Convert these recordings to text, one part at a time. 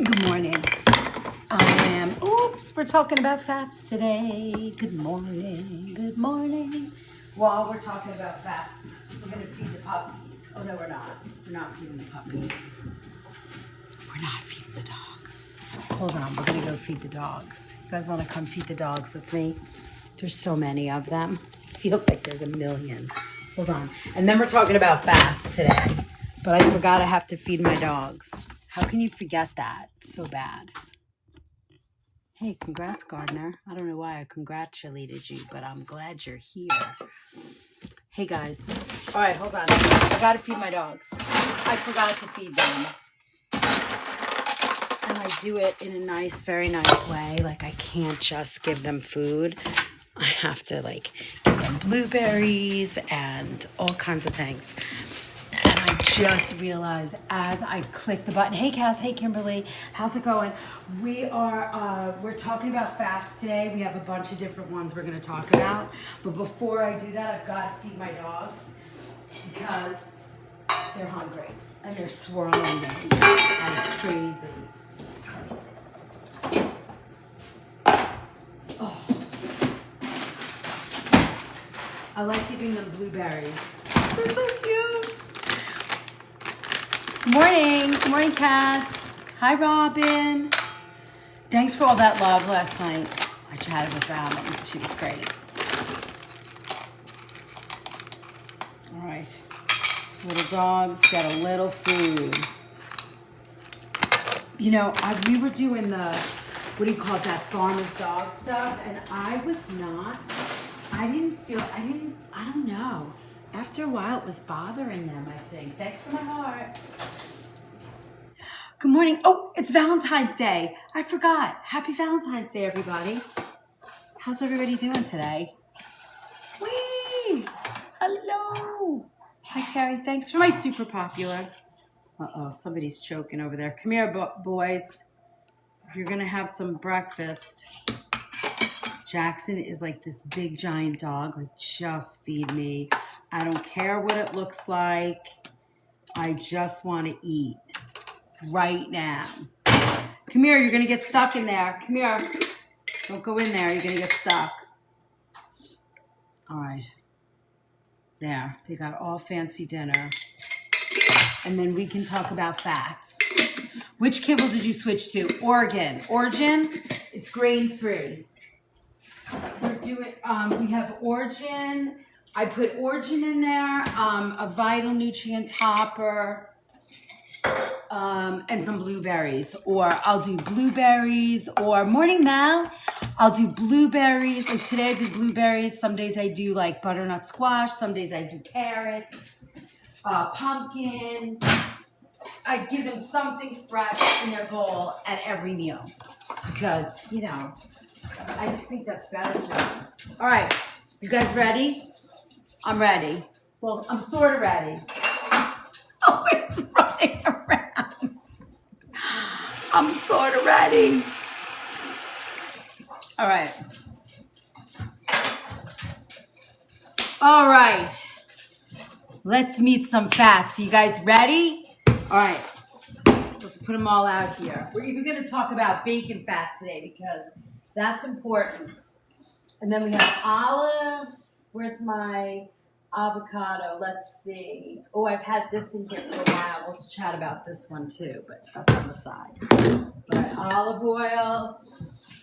Good morning. We're talking about fats today. Good morning. Good morning. While we're talking about fats, we're going to feed the puppies. Oh, no, we're not. We're not feeding the puppies. We're not feeding the dogs. Hold on. We're going to go feed the dogs. You guys want to come feed the dogs with me? There's so many of them. It feels like there's a million. Hold on. And then we're talking about fats today. But I forgot I have to feed my dogs. How can you forget that? It's so bad. Hey, congrats, Gardner. I don't know why I congratulated you, but I'm glad you're here. Hey, guys. All right, hold on. I got to feed my dogs. I forgot to feed them. And I do it in a nice, very nice way. Like, I can't just give them food. I have to, give them blueberries and all kinds of things. And I just realized as I click the button, hey Cass, hey Kimberly, how's it going? We're talking about fats today. We have a bunch of different ones we're gonna talk about. But before I do that, I've got to feed my dogs because they're hungry and they're swirling me like crazy. Oh. I like giving them blueberries. They're so cute. Good morning. Good morning, Cass. Hi, Robin. Thanks for all that love last night. I chatted with Robin. She was great. All right. Little dogs get a little food. You know, we were doing the, that farmer's dog stuff, and I don't know. After a while, it was bothering them, I think. Thanks for my heart. Good morning. Oh, it's Valentine's Day. I forgot. Happy Valentine's Day, everybody. How's everybody doing today? Whee! Hello. Hi, Carrie. Thanks for my super popular. Uh-oh, somebody's choking over there. Come here, boys. You're going to have some breakfast. Jackson is like this big, giant dog. Like, just feed me. I don't care what it looks like. I just want to eat right now. Come here. You're going to get stuck in there. Come here. Don't go in there. You're going to get stuck. All right. There. They got all fancy dinner. And then we can talk about fats. Which kibble did you switch to? Oregon. Origin, it's grain-free. We're doing, we have Origin. I put Origin in there, a vital nutrient topper, and some blueberries. Or I'll do blueberries, or morning Mel. I'll do blueberries. Like today I did blueberries. Some days I do like butternut squash. Some days I do carrots, pumpkin. I give them something fresh in their bowl at every meal. Because, I just think that's better for them. All right, you guys ready? I'm ready. Well, I'm sort of ready. Oh, it's running around. I'm sort of ready. All right. All right. Let's meet some fats. You guys ready? All right. Let's put them all out here. We're even going to talk about bacon fat today because that's important. And then we have olive. Where's my avocado? Let's see. Oh, I've had this in here for a while. We'll chat about this one too, but that's on the side. All right, olive oil.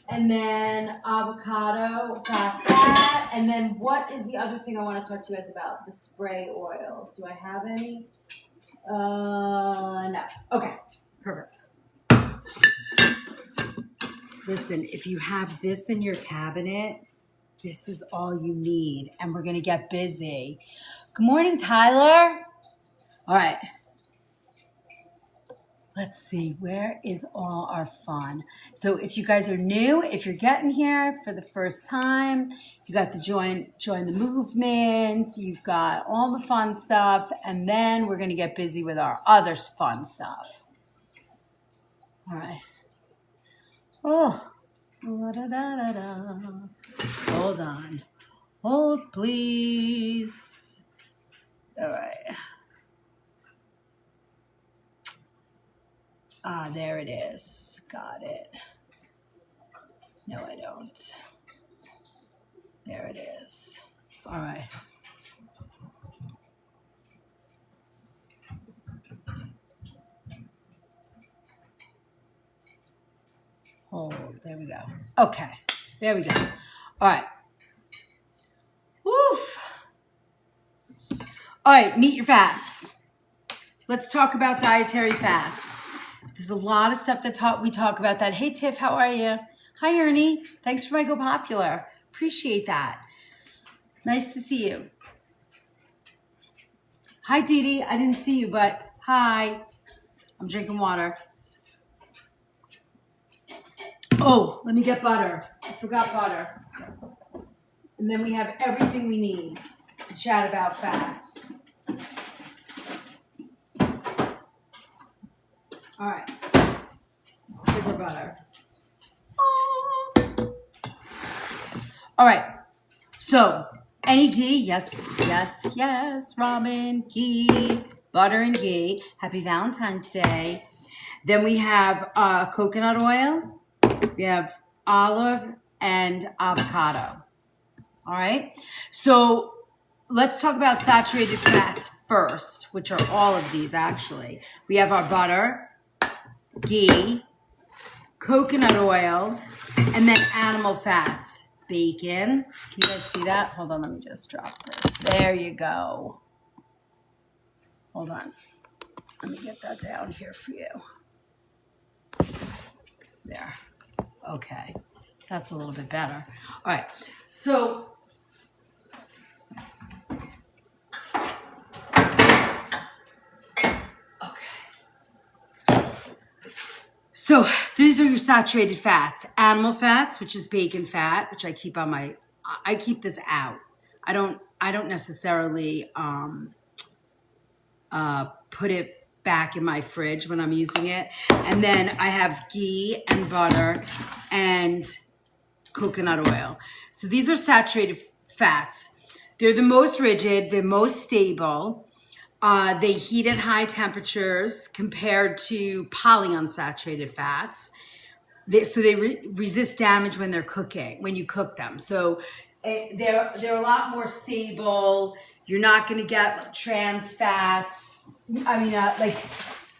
And then avocado. Got that. And then what is the other thing I want to talk to you guys about? The spray oils. Do I have any? No. Okay. Perfect. Listen, if you have this in your cabinet, this is all you need. And we're going to get busy. Good morning, Tyler. All right. Let's see. Where is all our fun? So if you guys are new, if you're getting here for the first time, you got to join the movement. You've got all the fun stuff. And then we're going to get busy with our other fun stuff. All right. Oh. Hold on. Hold, please. All right. Ah, there it is. Got it. No, I don't. There it is. All right. Hold. There we go. Okay. There we go. All right. Woof. All right. Meet your fats. Let's talk about dietary fats. There's a lot of stuff that we talk about that. Hey, Tiff, how are you? Hi, Ernie. Thanks for my Go Popular. Appreciate that. Nice to see you. Hi, Dee Dee. I didn't see you, but hi. I'm drinking water. Oh, let me get butter. I forgot butter. And then we have everything we need to chat about fats. All right. Here's our butter. Oh. All right. So, any ghee? Yes, yes, yes. Ramen, ghee, butter and ghee. Happy Valentine's Day. Then we have coconut oil. We have olive and avocado. All right. So let's talk about saturated fats first, which are all of these actually. We have our butter, ghee, coconut oil, and then animal fats. Bacon. Can you guys see that? Hold on, let me just drop this. There you go. Hold on. Let me get that down here for you. There. Okay. That's a little bit better. All right. So So these are your saturated fats. Animal fats, which is bacon fat, which I keep on I keep this out. I don't necessarily put it back in my fridge when I'm using it. And then I have ghee and butter and coconut oil. So these are saturated fats. They're the most rigid, they're most stable. They heat at high temperatures compared to polyunsaturated fats. They resist damage when they're cooking, when you cook them. So they're a lot more stable. You're not going to get trans fats. I mean, like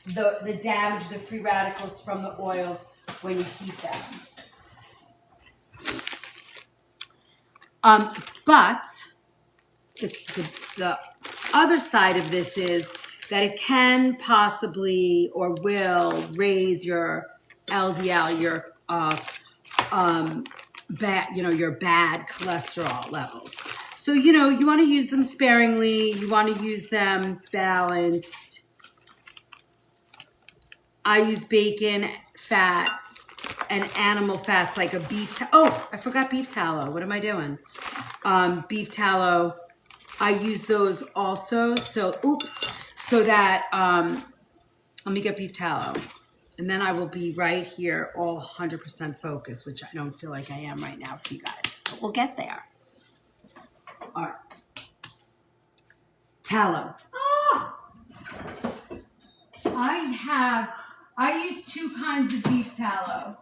the damage, the free radicals from the oils when you heat them. But the other side of this is that it can possibly or will raise your LDL, your your bad cholesterol levels. So, you want to use them sparingly. You want to use them balanced. I use bacon fat and animal fats like a beef. Oh, I forgot beef tallow. What am I doing? Beef tallow. I use those also. So that, let me get beef tallow. And then I will be right here all 100% focused, which I don't feel like I am right now for you guys. But we'll get there. All right. Tallow. I use two kinds of beef tallow.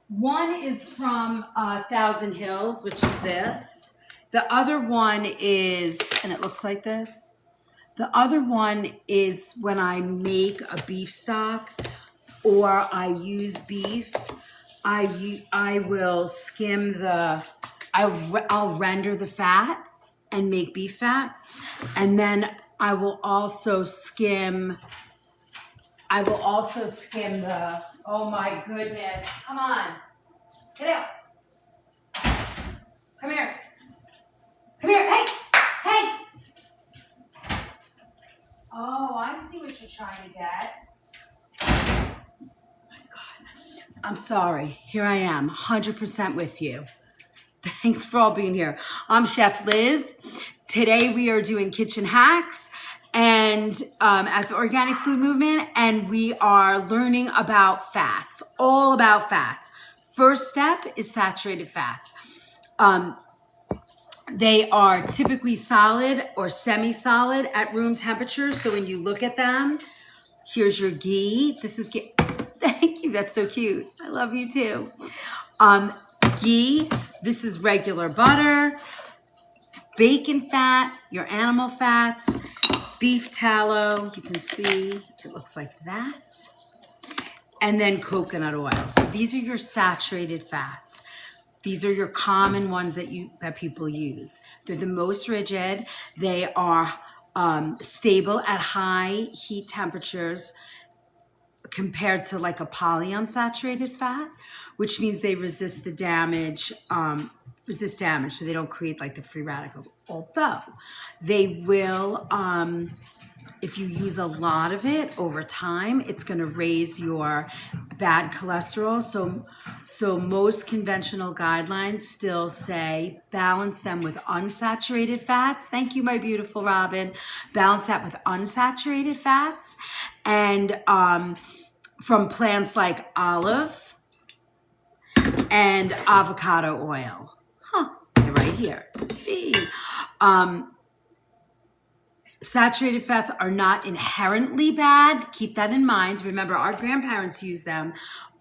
One is from Thousand Hills, which is this. The other one is, and it looks like this. The other one is when I make a beef stock or I use beef, I will skim I'll render the fat and make beef fat. And then I will also skim the, oh my goodness, come on, get out. Come here, hey. Oh, I see what you're trying to get. Oh my God. I'm sorry. Here I am, 100% with you. Thanks for all being here. I'm Chef Liz. Today we are doing kitchen hacks and at the Organic Food Movement, and we are learning about fats, all about fats. First step is saturated fats. They are typically solid or semi-solid at room temperature. So when you look at them, here's your ghee. This is ghee. Thank you. That's so cute. I love you too. Ghee. This is regular butter, bacon fat, your animal fats, beef tallow. You can see it looks like that. And then coconut oil. So these are your saturated fats. These are your common ones that people use. They're the most rigid. They are stable at high heat temperatures compared to like a polyunsaturated fat, which means they resist the damage, so they don't create like the free radicals. Although they will, if you use a lot of it over time, it's going to raise your bad cholesterol. So most conventional guidelines still say balance them with unsaturated fats. Thank you, my beautiful Robin. Balance that with unsaturated fats and from plants like olive and avocado oil. They're right here. Saturated fats are not inherently bad. Keep that in mind. Remember, our grandparents use them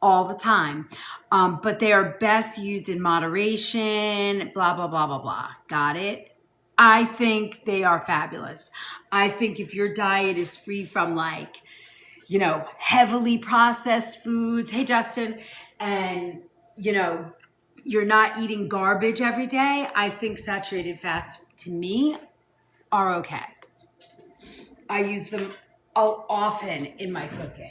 all the time. But they are best used in moderation, blah, blah, blah, blah, blah. Got it? I think they are fabulous. I think if your diet is free from like, heavily processed foods, hey, Justin, and, you're not eating garbage every day, I think saturated fats, to me, are okay. I use them often in my cooking.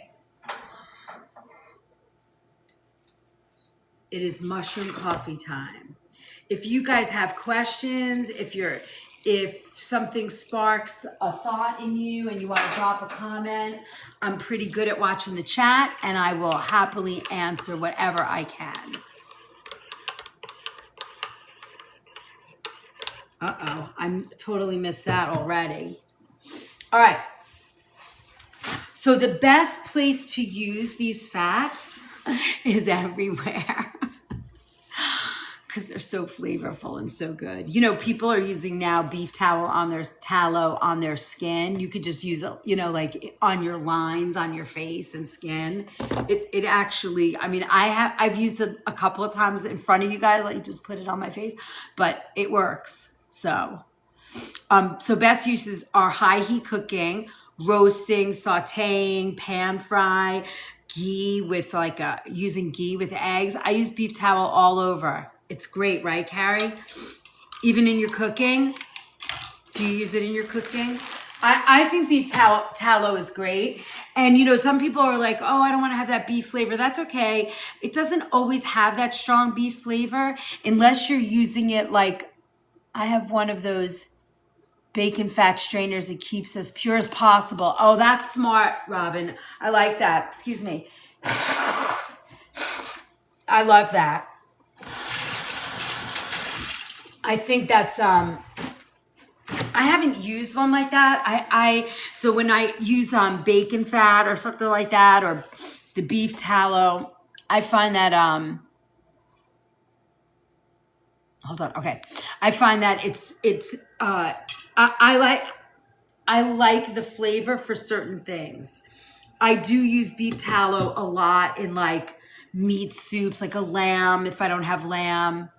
It is mushroom coffee time. If you guys have questions, if something sparks a thought in you and you want to drop a comment, I'm pretty good at watching the chat and I will happily answer whatever I can. Uh-oh, I totally missed that already. All right. So the best place to use these fats is everywhere because they're so flavorful and so good. People are using now beef tallow on their skin. You could just use it, like on your lines, on your face and skin. It actually, I've used it a couple of times in front of you guys, like just put it on my face, but it works. So best uses are high heat cooking, roasting, sauteing, pan fry, ghee with using ghee with eggs. I use beef tallow all over. It's great, right, Carrie? Even in your cooking? Do you use it in your cooking? I think beef tallow is great. And, some people are like, oh, I don't want to have that beef flavor. That's okay. It doesn't always have that strong beef flavor unless you're using it like, I have one of those bacon fat strainers. It keeps as pure as possible. Oh, that's smart, Robin. I like that. Excuse me. I love that. I think that's, I haven't used one like that. So when I use bacon fat or something like that, or the beef tallow, I find that, hold on. Okay. I find that I like the flavor for certain things. I do use beef tallow a lot in like meat soups, like a lamb, if I don't have lamb.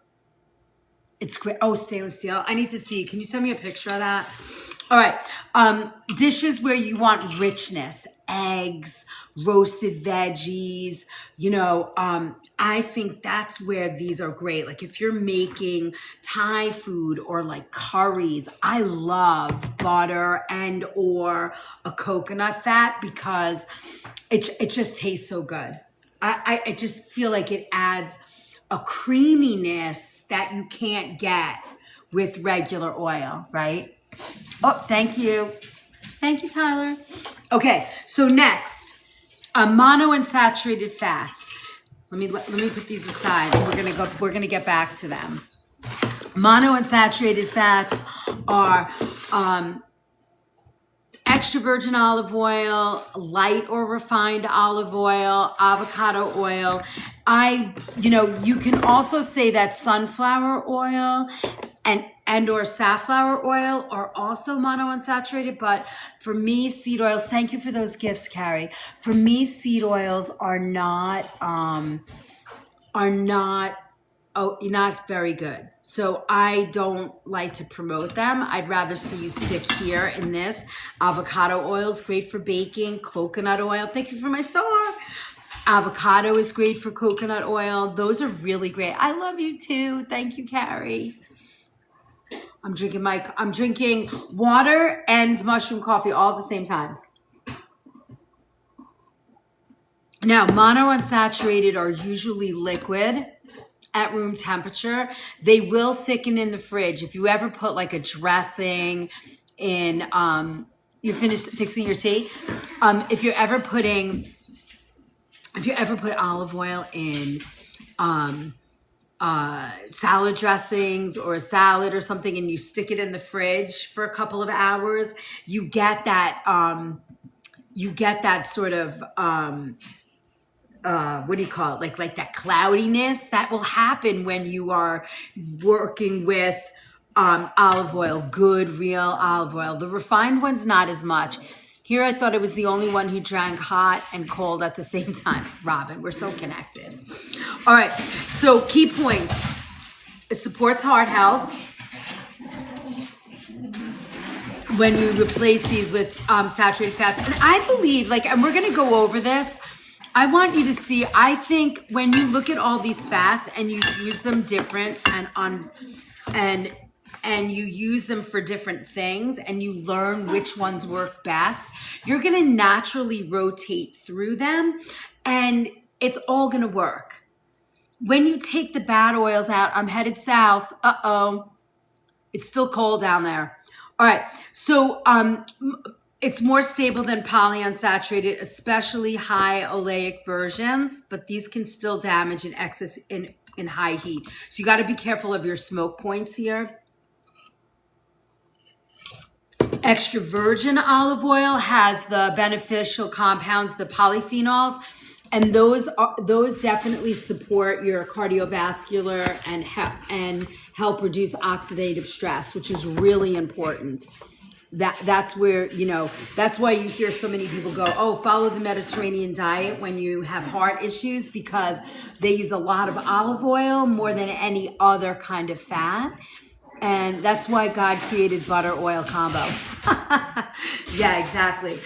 It's great. Oh, stainless steel. I need to see. Can you send me a picture of that? All right. Dishes where you want richness, eggs, roasted veggies, I think that's where these are great. Like if you're making Thai food or like curries, I love butter and or a coconut fat because it just tastes so good. I just feel like it adds a creaminess that you can't get with regular oil, right? Oh, thank you. Thank you, Tyler. Okay, so next, monounsaturated fats. Let me put these aside. We're gonna get back to them. Monounsaturated fats are extra virgin olive oil, light or refined olive oil, avocado oil. You can also say that sunflower oil and and or safflower oil are also monounsaturated, but for me, seed oils, thank you for those gifts, Carrie. For me, seed oils are not not very good. So I don't like to promote them. I'd rather see you stick here in this. Avocado oil is great for baking. Coconut oil, thank you for my star. Avocado is great for coconut oil. Those are really great. I love you too. Thank you, Carrie. I'm drinking water and mushroom coffee all at the same time. Now, monounsaturated are usually liquid at room temperature. They will thicken in the fridge. If you ever put like a dressing in, you're finished fixing your tea. If you ever put olive oil in salad dressings or a salad or something, and you stick it in the fridge for a couple of hours, you get that sort of what do you call it? Like that cloudiness that will happen when you are working with olive oil, good real olive oil. The refined one's not as much. Here I thought I was the only one who drank hot and cold at the same time. Robin, we're so connected. All right, so key points. It supports heart health. When you replace these with saturated fats. And I believe, and we're gonna go over this, I want you to see, I think when you look at all these fats and you use them different and you use them for different things and you learn which ones work best, you're gonna naturally rotate through them and it's all gonna work. When you take the bad oils out, I'm headed south, it's still cold down there. All right, so it's more stable than polyunsaturated, especially high oleic versions, but these can still damage in excess in high heat. So you got to be careful of your smoke points here. Extra virgin olive oil has the beneficial compounds, the polyphenols, and those definitely support your cardiovascular and help reduce oxidative stress, which is really important. That's where, that's why you hear so many people go, oh, follow the Mediterranean diet when you have heart issues, because they use a lot of olive oil more than any other kind of fat. And that's why God created butter oil combo. Yeah, exactly.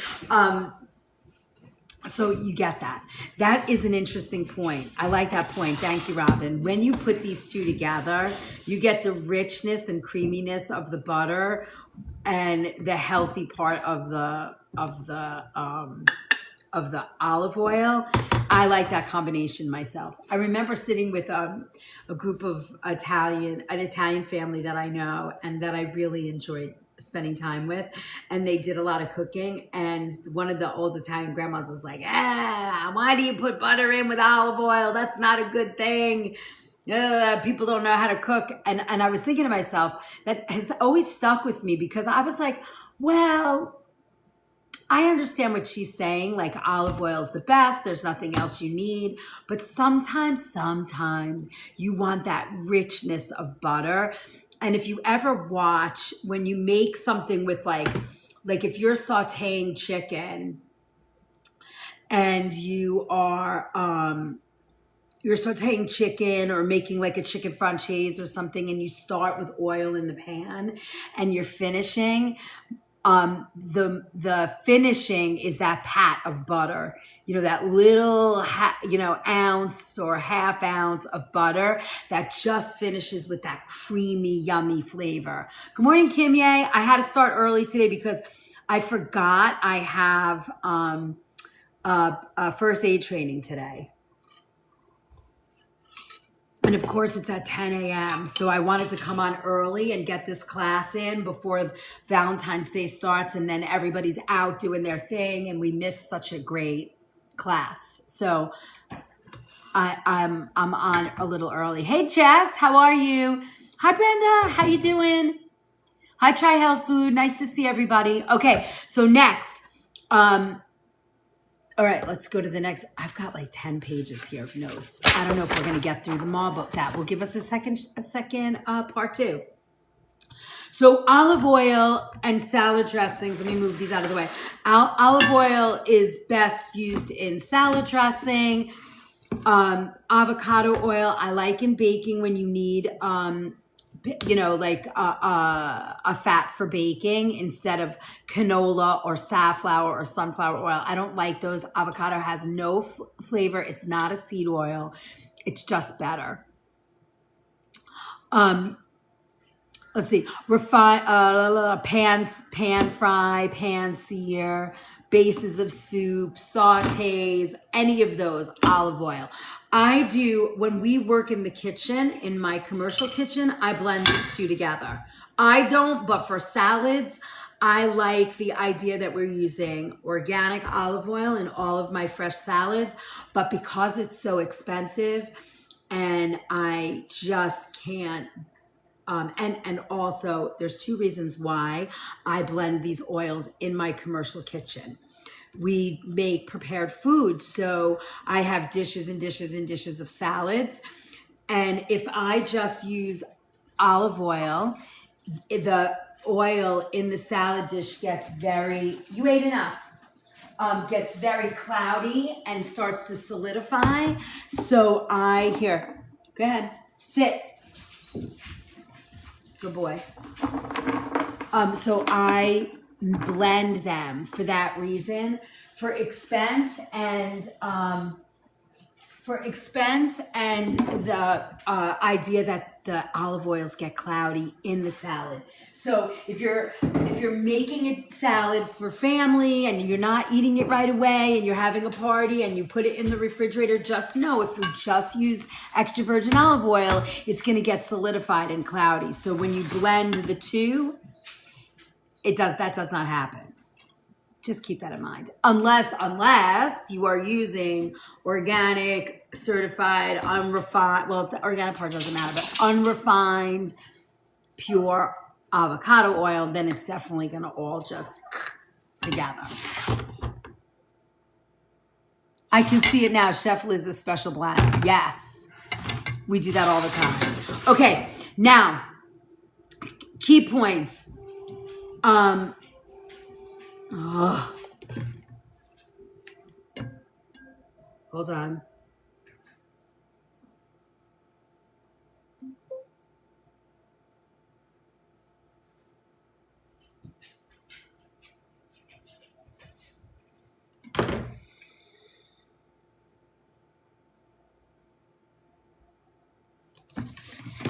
So you get that. That is an interesting point. I like that point. Thank you, Robin. When you put these two together, you get the richness and creaminess of the butter and the healthy part of the olive oil. I like that combination myself. I remember sitting with a group of an Italian family that I know and that I really enjoyed spending time with, and they did a lot of cooking, and one of the old Italian grandmas was like, why do you put butter in with olive oil? That's not a good thing. People don't know how to cook. And I was thinking to myself, that has always stuck with me, because I was like, well, I understand what she's saying, like olive oil is the best, there's nothing else you need, but sometimes you want that richness of butter. And if you ever watch, when you make something with like if you're sauteing chicken and you're sauteing chicken or making like a chicken franchise or something, and you start with oil in the pan and you're finishing, the finishing is that pat of butter, that little ounce or half ounce of butter that just finishes with that creamy, yummy flavor. Good morning, Kim Ye. I had to start early today because I forgot I have a first aid training today. And of course, it's at 10 a.m. So I wanted to come on early and get this class in before Valentine's Day starts, and then everybody's out doing their thing and we missed such a great class. So I'm on a little early. Hey, Jess, how are you? Hi, Brenda. How you doing? Hi, Chai Health Food. Nice to see everybody. Okay, so next, all right, let's go to the next. I've got like 10 pages here of notes. I don't know if we're going to get through them all, but that will give us a second part two. So olive oil and salad dressings, let me move these out of the way. Olive oil is best used in salad dressing. Avocado oil, I like in baking when you need, like a fat for baking instead of canola or safflower or sunflower oil. I don't like those. Avocado has no flavor. It's not a seed oil. It's just better. Let's see, refine, pan fry, pan sear, bases of soup, sautés, any of those, olive oil. I do, when we work in the kitchen, in my commercial kitchen, I blend these two together. I don't, but for salads, I like the idea that we're using organic olive oil in all of my fresh salads, but because it's so expensive and I just can't, and also there's two reasons why I blend these oils in my commercial kitchen. We make prepared food, so I have dishes and dishes and dishes of salads. And if I just use olive oil, the oil in the salad dish gets you ate enough. Gets very cloudy and starts to solidify. So here, go ahead, sit. Good boy. So I blend them for that reason, for expense and the idea that the olive oils get cloudy in the salad. So if you're making a salad for family and you're not eating it right away and you're having a party and you put it in the refrigerator, just know if you just use extra virgin olive oil, it's going to get solidified and cloudy. So when you blend the two, that does not happen. Just keep that in mind. Unless you are using organic, certified, unrefined, well, the organic part doesn't matter, but unrefined, pure avocado oil, then it's definitely going to all just together. I can see it now. Chef Liz's special blend. Yes. We do that all the time. Okay. Now, key points. Hold on.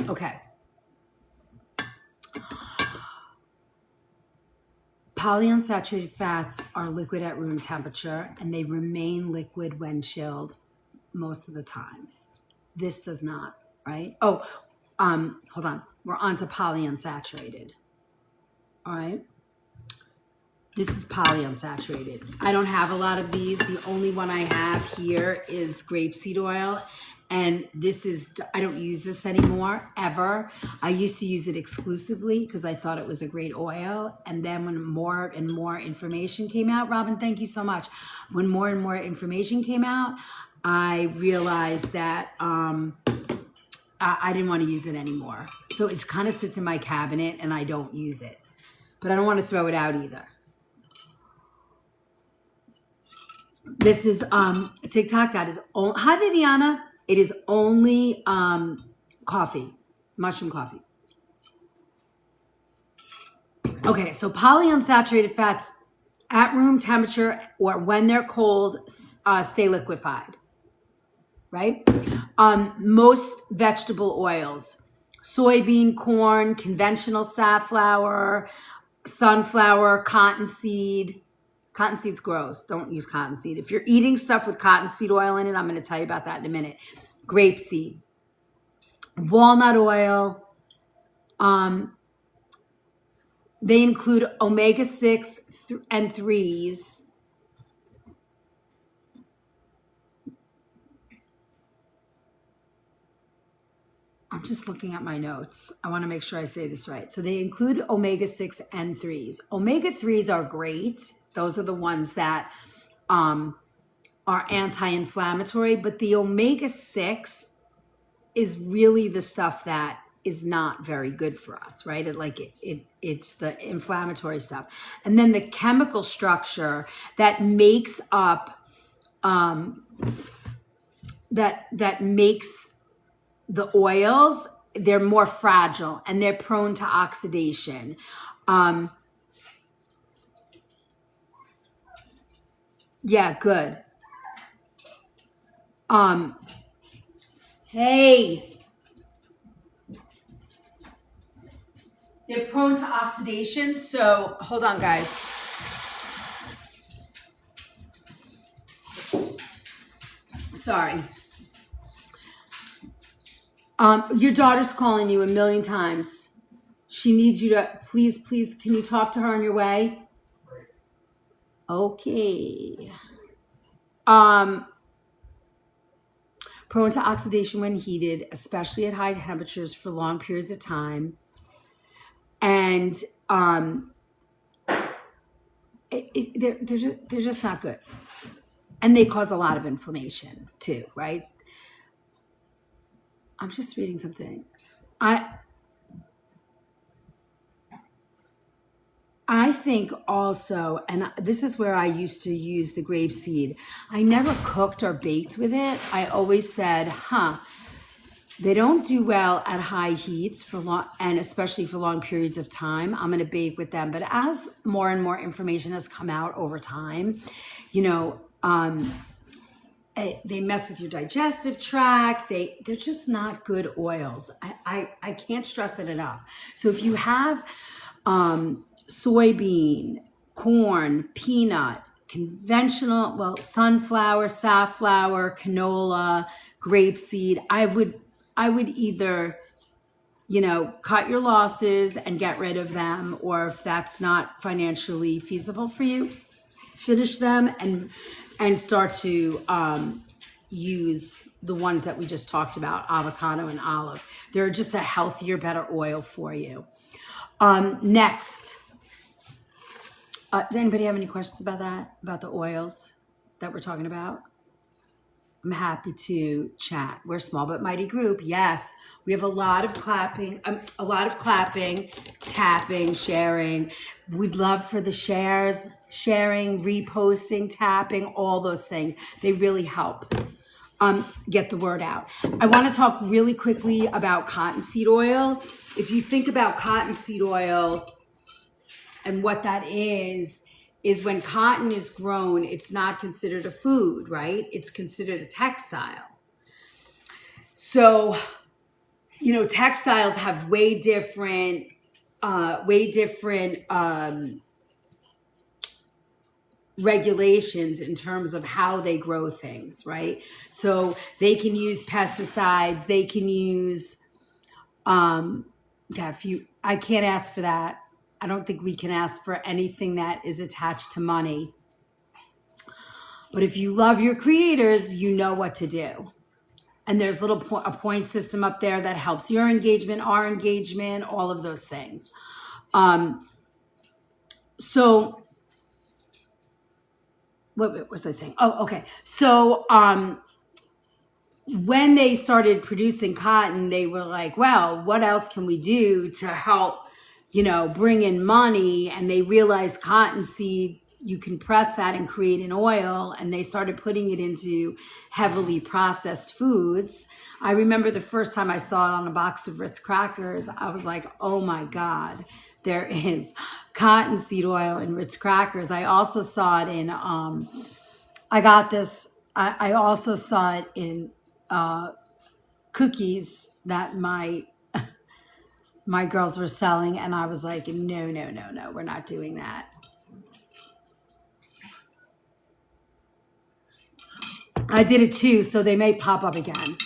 Okay. Polyunsaturated fats are liquid at room temperature and they remain liquid when chilled most of the time. This does not, right? Oh, hold on. We're on to polyunsaturated. All right. This is polyunsaturated. I don't have a lot of these. The only one I have here is grapeseed oil. And I don't use this anymore, ever. I used to use it exclusively because I thought it was a great oil. And then when more and more information came out, Robin, thank you so much. When more and more information came out, I realized that I didn't want to use it anymore. So it kind of sits in my cabinet and I don't use it. But I don't want to throw it out either. This is TikTok. That is hi, Viviana. It is only coffee, mushroom coffee. Okay, so polyunsaturated fats at room temperature or when they're cold stay liquefied, right? Most vegetable oils, soybean, corn, conventional safflower, sunflower, cottonseed. Cottonseed's gross. Don't use cottonseed. If you're eating stuff with cottonseed oil in it, I'm going to tell you about that in a minute. Grapeseed, walnut oil. They include omega-6 and 3s. I'm just looking at my notes. I want to make sure I say this right. So they include omega-6 and 3s. Omega-3s are great. Those are the ones that are anti-inflammatory, but the omega-6 is really the stuff that is not very good for us, right? It's the inflammatory stuff. And then the chemical structure that makes up that makes the oils, they're more fragile and they're prone to oxidation. Yeah, good. Hey, they're prone to oxidation. So hold on, guys. Sorry. Your daughter's calling you a million times. She needs you to please, can you talk to her on your way? Okay. Prone to oxidation when heated, especially at high temperatures for long periods of time. And they're just not good. And they cause a lot of inflammation too, right? I'm just reading something. I think also, and this is where I used to use the grapeseed. I never cooked or baked with it. I always said, they don't do well at high heats for long, and especially for long periods of time. I'm going to bake with them. But as more and more information has come out over time, they mess with your digestive tract. They're just not good oils. I can't stress it enough. So if you have soybean, corn, peanut, conventional, sunflower, safflower, canola, grapeseed, I would either, cut your losses and get rid of them, or if that's not financially feasible for you, finish them and start to use the ones that we just talked about, avocado and olive. They're just a healthier, better oil for you. Next. Does anybody have any questions about that? About the oils that we're talking about? I'm happy to chat. We're a small but mighty group. Yes, we have a lot of clapping, tapping, sharing. We'd love for the shares, sharing, reposting, tapping, all those things. They really help get the word out. I want to talk really quickly about cottonseed oil. If you think about cottonseed oil and what that is when cotton is grown, it's not considered a food, right? It's considered a textile. So, textiles have way different regulations in terms of how they grow things, right? So they can use pesticides, they can use, I can't ask for that. I don't think we can ask for anything that is attached to money. But if you love your creators, you know what to do. And there's a point system up there that helps your engagement, our engagement, all of those things. So what was I saying? Oh, okay. So when they started producing cotton, they were like, well, what else can we do to help, bring in money? And they realized cottonseed, you can press that and create an oil. And they started putting it into heavily processed foods. I remember the first time I saw it on a box of Ritz crackers, I was like, oh my God, there is cottonseed oil in Ritz crackers. I also saw it in, I also saw it in cookies that my girls were selling, and I was like, no, we're not doing that. I did it too, so they may pop up again.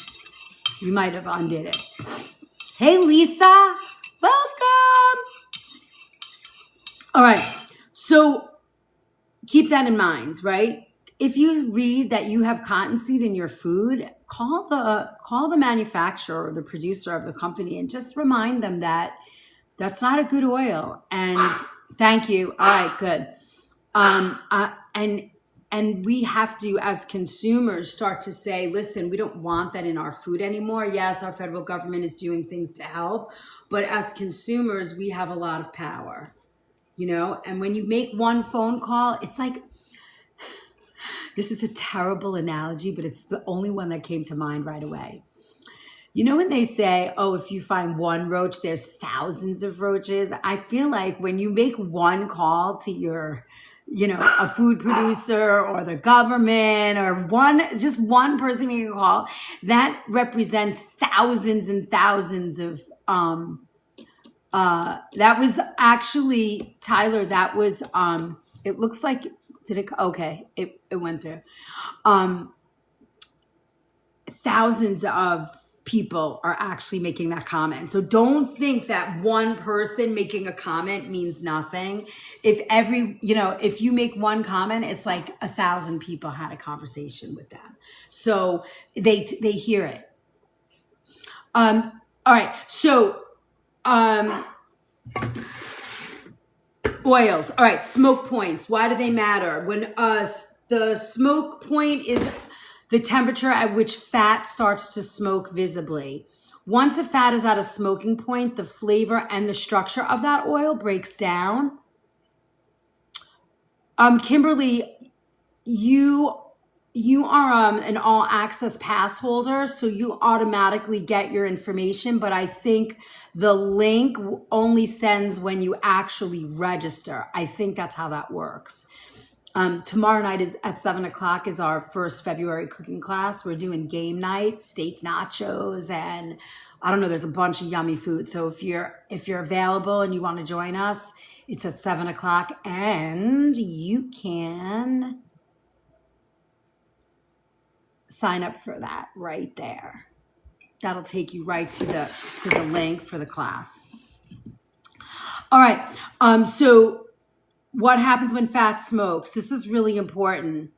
You might have undid it. Hey, Lisa, welcome. All right, so keep that in mind, right? If you read that you have cottonseed in your food, call the manufacturer or the producer of the company and just remind them that that's not a good oil. And thank you. All right, good. And And we have to, as consumers, start to say, listen, we don't want that in our food anymore. Yes, our federal government is doing things to help, but as consumers, we have a lot of power, you know? And when you make one phone call, it's like, this is a terrible analogy, but it's the only one that came to mind right away. You know, when they say, oh, if you find one roach, there's thousands of roaches. I feel like when you make one call to your, you know, a food producer or the government or just one person making a call, that represents thousands and thousands of, that was actually, Tyler, that was, it looks like, okay, it went through. Thousands of people are actually making that comment. So don't think that one person making a comment means nothing. If you make one comment, it's like 1,000 people had a conversation with them. So they hear it. All right. So, oils. All right. Smoke points. Why do they matter? When the smoke point is the temperature at which fat starts to smoke visibly. Once a fat is at a smoking point, the flavor and the structure of that oil breaks down. Kimberly, you are an all access pass holder, so you automatically get your information, but I think the link only sends when you actually register. I think that's how that works. Tomorrow night is at 7:00 is our first February cooking class. We're doing game night, steak nachos, and I don't know, there's a bunch of yummy food. So if you're available and you want to join us, it's at 7:00 and you can sign up for that right there. That'll take you right to the link for the class. All right. So what happens when fat smokes? This is really important.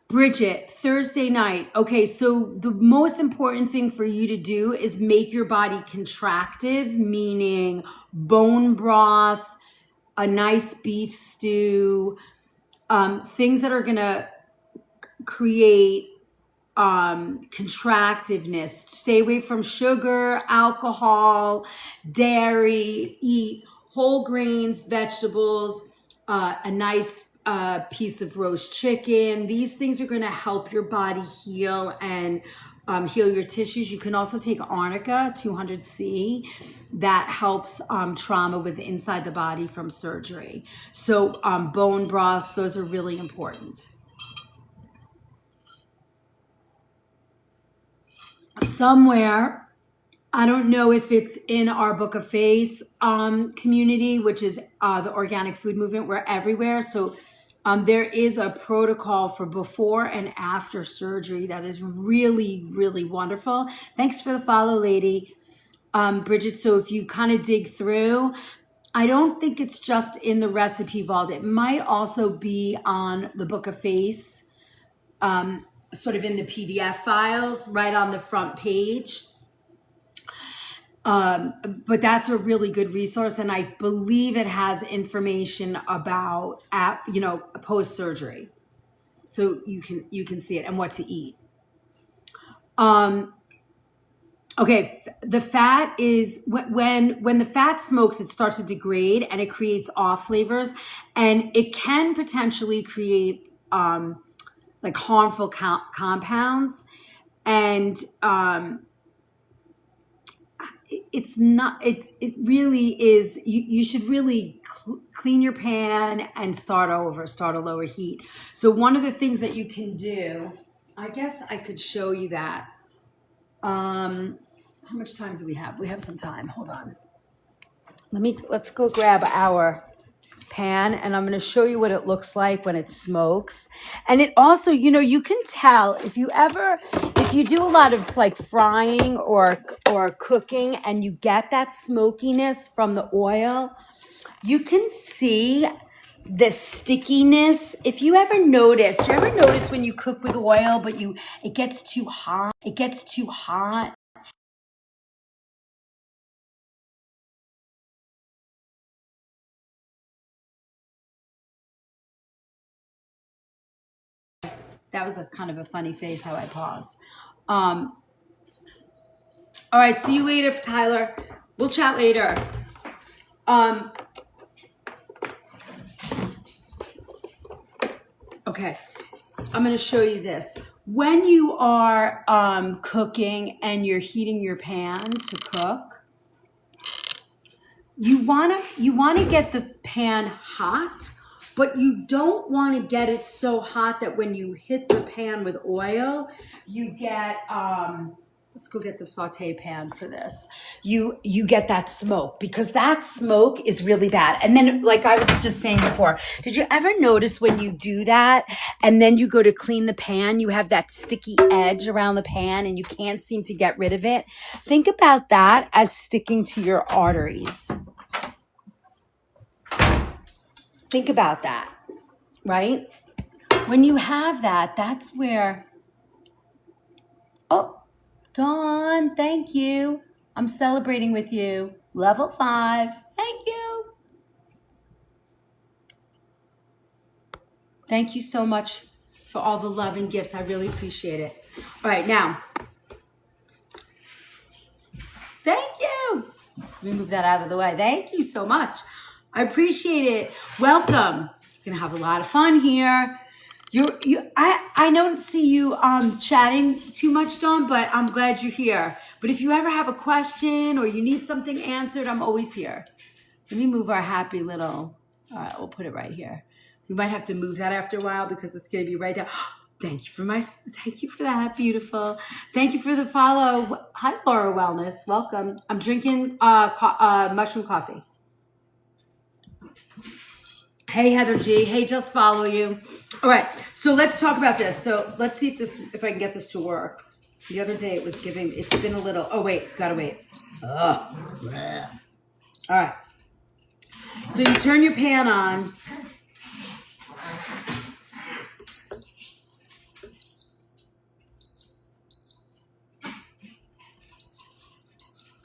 Bridget, Thursday night. Okay, so the most important thing for you to do is make your body contractive, meaning bone broth, a nice beef stew, things that are gonna create contractiveness. Stay away from sugar, alcohol, dairy, eat whole grains, vegetables, a nice piece of roast chicken. These things are going to help your body heal and heal your tissues. You can also take arnica 200C. That helps trauma with inside the body from surgery. So bone broths, those are really important. Somewhere, I don't know if it's in our Book of Face community, which is the organic food movement. We're everywhere. So there is a protocol for before and after surgery that is really, really wonderful. Thanks for the follow, lady. Bridget, so if you kind of dig through, I don't think it's just in the recipe vault. It might also be on the Book of Face, sort of in the PDF files right on the front page. But that's a really good resource, and I believe it has information about post-surgery, so you can see it and what to eat. Okay, the fat is when the fat smokes, it starts to degrade and it creates off flavors, and it can potentially create like harmful compounds, and it's not, it really is, you should really clean your pan and start a lower heat. So one of the things that you can do, I guess I could show you that. How much time do we have? We have some time. Hold on. Let's go grab our pan, and I'm going to show you what it looks like when it smokes. And it also, you can tell if you do a lot of like frying or cooking and you get that smokiness from the oil, you can see the stickiness. If you ever notice when you cook with oil, but it gets too hot, That was a kind of a funny face how I paused. All right, see you later, Tyler. We'll chat later. Okay, I'm going to show you this. When you are cooking and you're heating your pan to cook, you wanna get the pan hot, but you don't want to get it so hot that when you hit the pan with oil, you get let's go get the saute pan for this. You get that smoke, because that smoke is really bad. And then, like I was just saying before, did you ever notice when you do that and then you go to clean the pan, you have that sticky edge around the pan and you can't seem to get rid of it? Think about that as sticking to your arteries. Think about that, right? When you have that, that's where, oh, Dawn, thank you. I'm celebrating with you. Level 5, thank you. Thank you so much for all the love and gifts. I really appreciate it. All right, now, thank you. Let me move that out of the way. Thank you so much. I appreciate it. Welcome. You're gonna have a lot of fun here. I don't see you chatting too much, Dawn, but I'm glad you're here. But if you ever have a question or you need something answered, I'm always here. Let me move our happy little. All right, we'll put it right here. We might have to move that after a while because it's gonna be right there. Thank you for that. Beautiful. Thank you for the follow. Hi, Laura Wellness. Welcome. I'm drinking mushroom coffee. Hey, Heather G. Hey, just follow you. All right, so let's talk about this. So let's see if I can get this to work. The other day it's been a little, oh wait, gotta wait. All right, so you turn your pan on.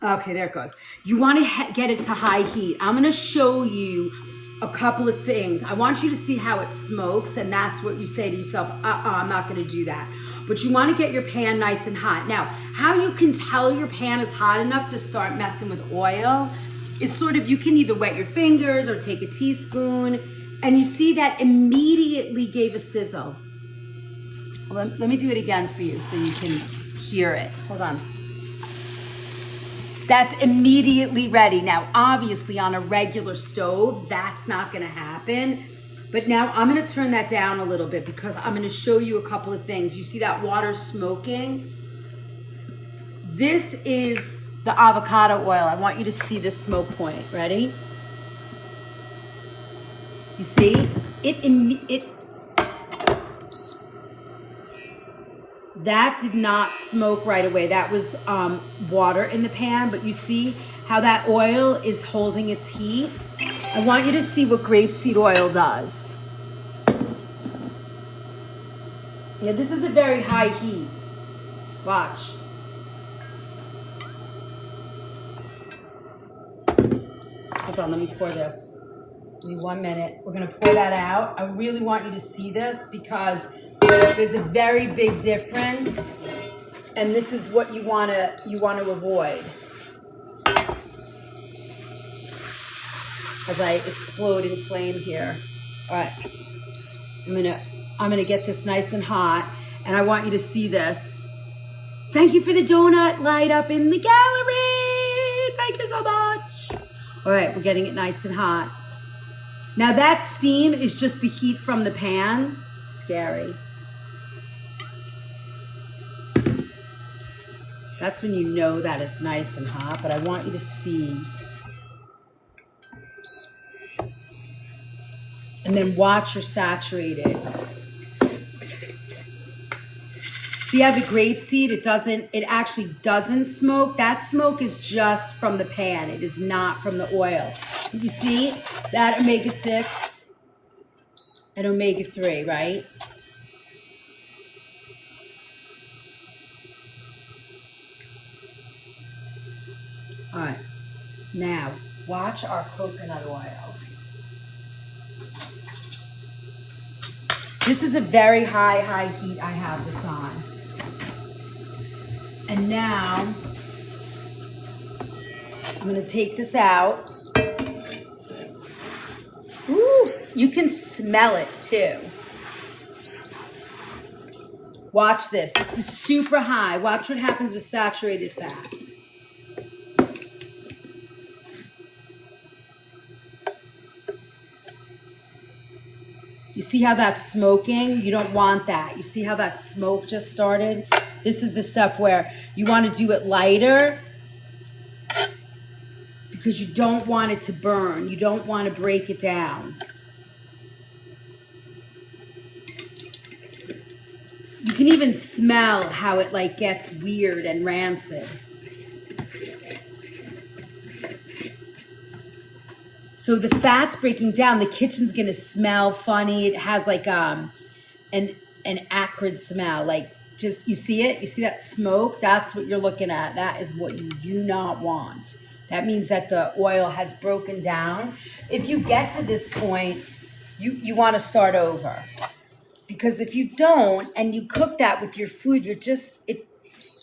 Okay, there it goes. You want to get it to high heat. I'm going to show you a couple of things. I want you to see how it smokes, and that's what you say to yourself, I'm not going to do that. But you want to get your pan nice and hot. Now, how you can tell your pan is hot enough to start messing with oil is sort of, you can either wet your fingers or take a teaspoon, and you see that immediately gave a sizzle. Let me do it again for you so you can hear it. Hold on. That's immediately ready. Now, obviously on a regular stove, that's not gonna happen. But now I'm gonna turn that down a little bit because I'm gonna show you a couple of things. You see that water smoking? This is the avocado oil. I want you to see this smoke point. Ready? You see? That did not smoke right away. That was water in the pan, but you see how that oil is holding its heat? I want you to see what grapeseed oil does. Yeah, this is a very high heat. Watch. Hold on, let me pour this. Give me 1 minute. We're gonna pour that out. I really want you to see this because there's a very big difference, and this is what you want to avoid. As I explode in flame here. All right, I'm gonna get this nice and hot, and I want you to see this. Thank you for the donut light up in the gallery. Thank you so much. All right, we're getting it nice and hot. Now that steam is just the heat from the pan. Scary. That's when you know that it's nice and hot, but I want you to see. And then watch your saturated. See how the grapeseed, it actually doesn't smoke. That smoke is just from the pan. It is not from the oil. You see that omega-6 and omega-3, right? All right, now watch our coconut oil. This is a very high heat I have this on. And now I'm gonna take this out. Ooh, you can smell it too. Watch this. This is super high. Watch what happens with saturated fat. You see how that's smoking? You don't want that. You see how that smoke just started? This is the stuff where you want to do it lighter because you don't want it to burn. You don't want to break it down. You can even smell how it like gets weird and rancid. So the fat's breaking down. The kitchen's gonna smell funny. It has like an acrid smell. Like just, you see it? You see that smoke? That's what you're looking at. That is what you do not want. That means that the oil has broken down. If you get to this point, you want to start over. Because if you don't and you cook that with your food, you're just,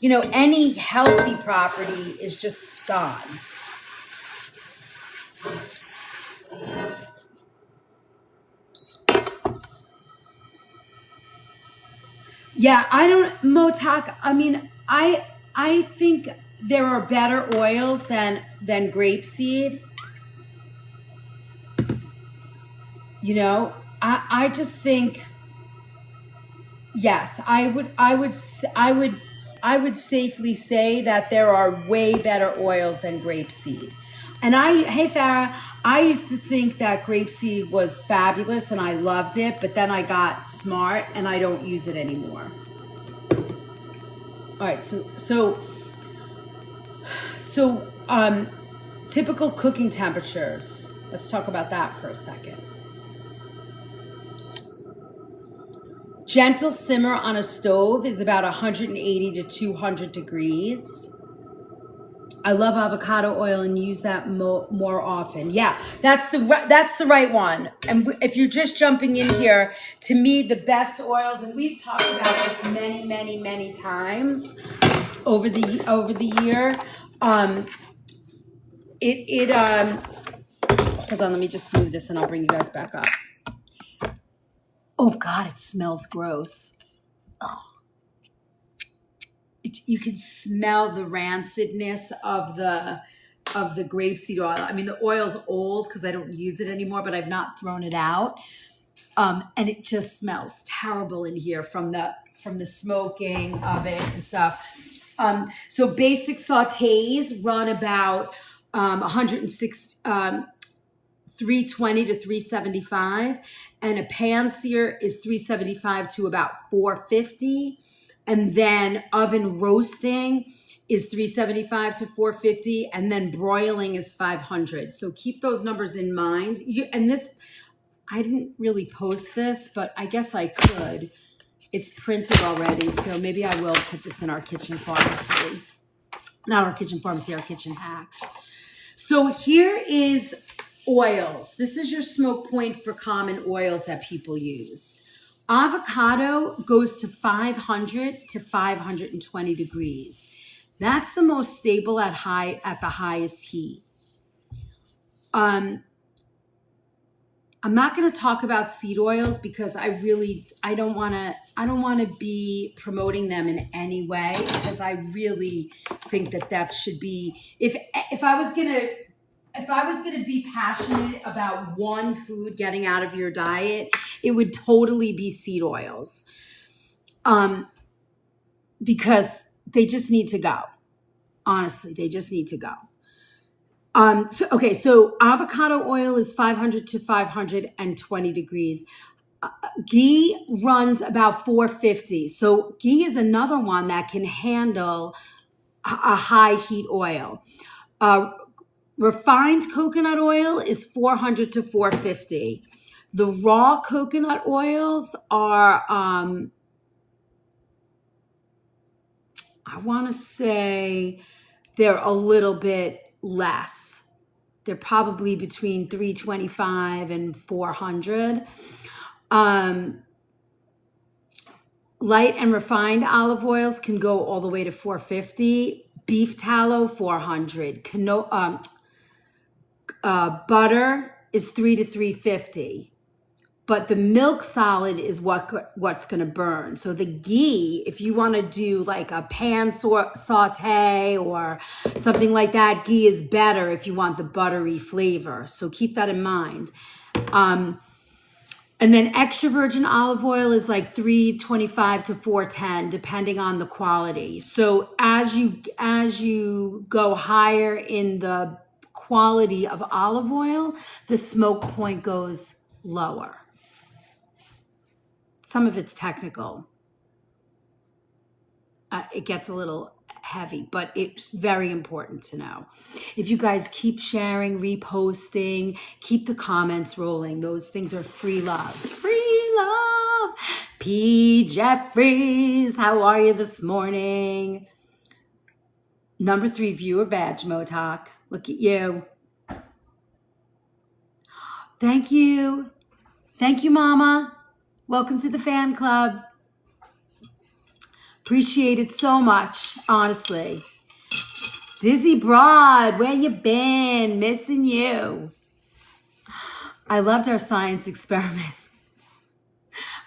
any healthy property is just gone. Yeah, I don't, Motak, I mean, I think there are better oils than grapeseed. I just think, yes, I would safely say that there are way better oils than grapeseed. And hey Farah, I used to think that grapeseed was fabulous and I loved it, but then I got smart and I don't use it anymore. All right, so typical cooking temperatures. Let's talk about that for a second. Gentle simmer on a stove is about 180 to 200 degrees. I love avocado oil and use that more often. Yeah, that's the right one. And if you're just jumping in here, to me, the best oils, and we've talked about this many times over the year. Hold on, let me just move this and I'll bring you guys back up. Oh God, it smells gross. Ugh. You can smell the rancidness of the grapeseed oil. I mean, the oil's old because I don't use it anymore, but I've not thrown it out. And it just smells terrible in here from the smoking of it and stuff. So basic sautés run about 320 to 375, and a pan sear is 375 to about 450. And then oven roasting is 375 to 450, and then broiling is 500. So keep those numbers in mind. I didn't really post this, but I guess I could. It's printed already, so maybe I will put this in our kitchen pharmacy. Not our kitchen pharmacy, our kitchen hacks. So here is oils. This is your smoke point for common oils that people use. Avocado goes to 500 to 520 degrees. That's the most stable at the highest heat. I'm not going to talk about seed oils because I don't want to be promoting them in any way, because I really think that should be, if I was going to be passionate about one food getting out of your diet, it would totally be seed oils. Because they just need to go. Honestly, they just need to go. So avocado oil is 500 to 520 degrees. Ghee runs about 450. So ghee is another one that can handle a high heat oil. Refined coconut oil is 400 to 450. The raw coconut oils are, I want to say they're a little bit less. They're probably between 325 and 400. Light and refined olive oils can go all the way to 450. Beef tallow, 400. Butter is 3 to 350. But the milk solid is what's going to burn. So the ghee, if you want to do like a pan saute or something like that, ghee is better if you want the buttery flavor. So keep that in mind. And then extra virgin olive oil is like 325 to 410, depending on the quality. So as you go higher in the quality of olive oil, the smoke point goes lower. Some of it's technical. It gets a little heavy, but it's very important to know. If you guys keep sharing, reposting, keep the comments rolling. Those things are free love. Free love. P. Jeffries, how are you this morning? Number 3 viewer badge, Motok. Look at you. Thank you. Thank you, Mama. Welcome to the fan club. Appreciate it so much, honestly. Dizzy Broad, where you been? Missing you. I loved our science experiment.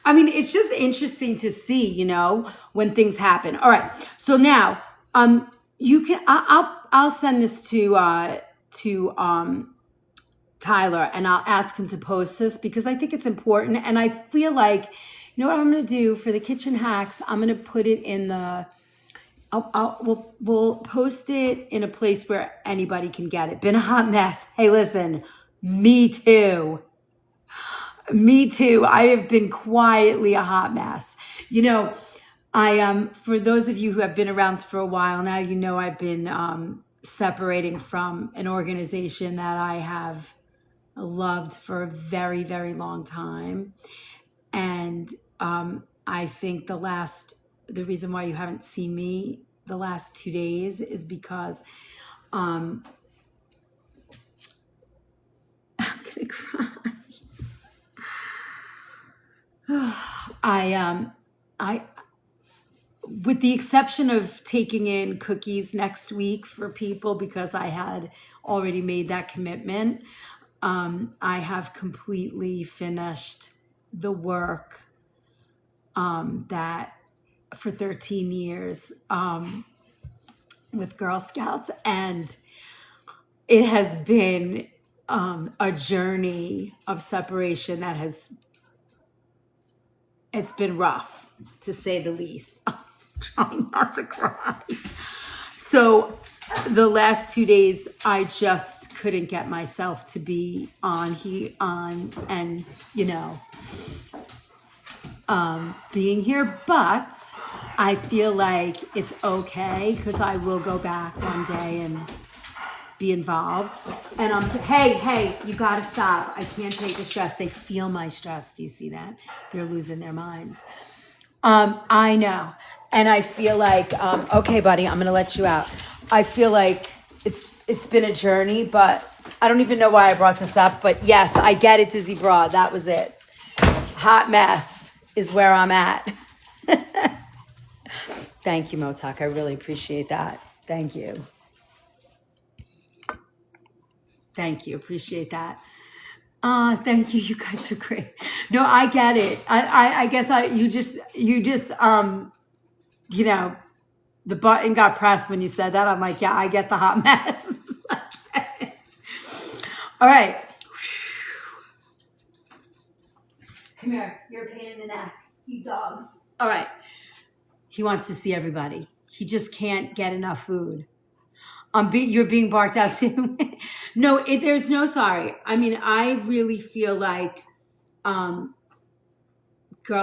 I mean, it's just interesting to see, you know, when things happen. All right. So now, you can. I'll send this to Tyler, and I'll ask him to post this because I think it's important. And I feel like, you know what I'm going to do for the kitchen hacks? I'm going to put it in the, we'll post it in a place where anybody can get it. Been a hot mess. Hey, listen, me too. Me too. I have been quietly a hot mess. You know, for those of you who have been around for a while now, you know, I've been separating from an organization that I have loved for a very, very long time. And I think the reason why you haven't seen me the last 2 days is because I'm gonna cry. I with the exception of taking in cookies next week for people because I had already made that commitment, I have completely finished the work that for 13 years with Girl Scouts, and it has been a journey of separation that it's been rough, to say the least. I'm trying not to cry. So the last 2 days, I just couldn't get myself to be on and, you know, being here. But I feel like it's okay because I will go back one day and be involved. And I'm saying, hey, you got to stop. I can't take the stress. They feel my stress. Do you see that? They're losing their minds. I know. And I feel like, okay, buddy, I'm going to let you out. I feel like it's been a journey, but I don't even know why I brought this up. But yes, I get it, Dizzy Broad. That was it. Hot mess is where I'm at. Thank you, Motak. I really appreciate that. Thank you. Thank you. Appreciate that. Thank you. You guys are great. No, I get it. I guess you just, you know, the button got pressed when you said that. I'm like, yeah, I get the hot mess. I get it. All right. Come here. You're a pain in the neck. You dogs. All right. He wants to see everybody. He just can't get enough food. You're being barked out too. No, there's no sorry. I mean, I really feel like Girl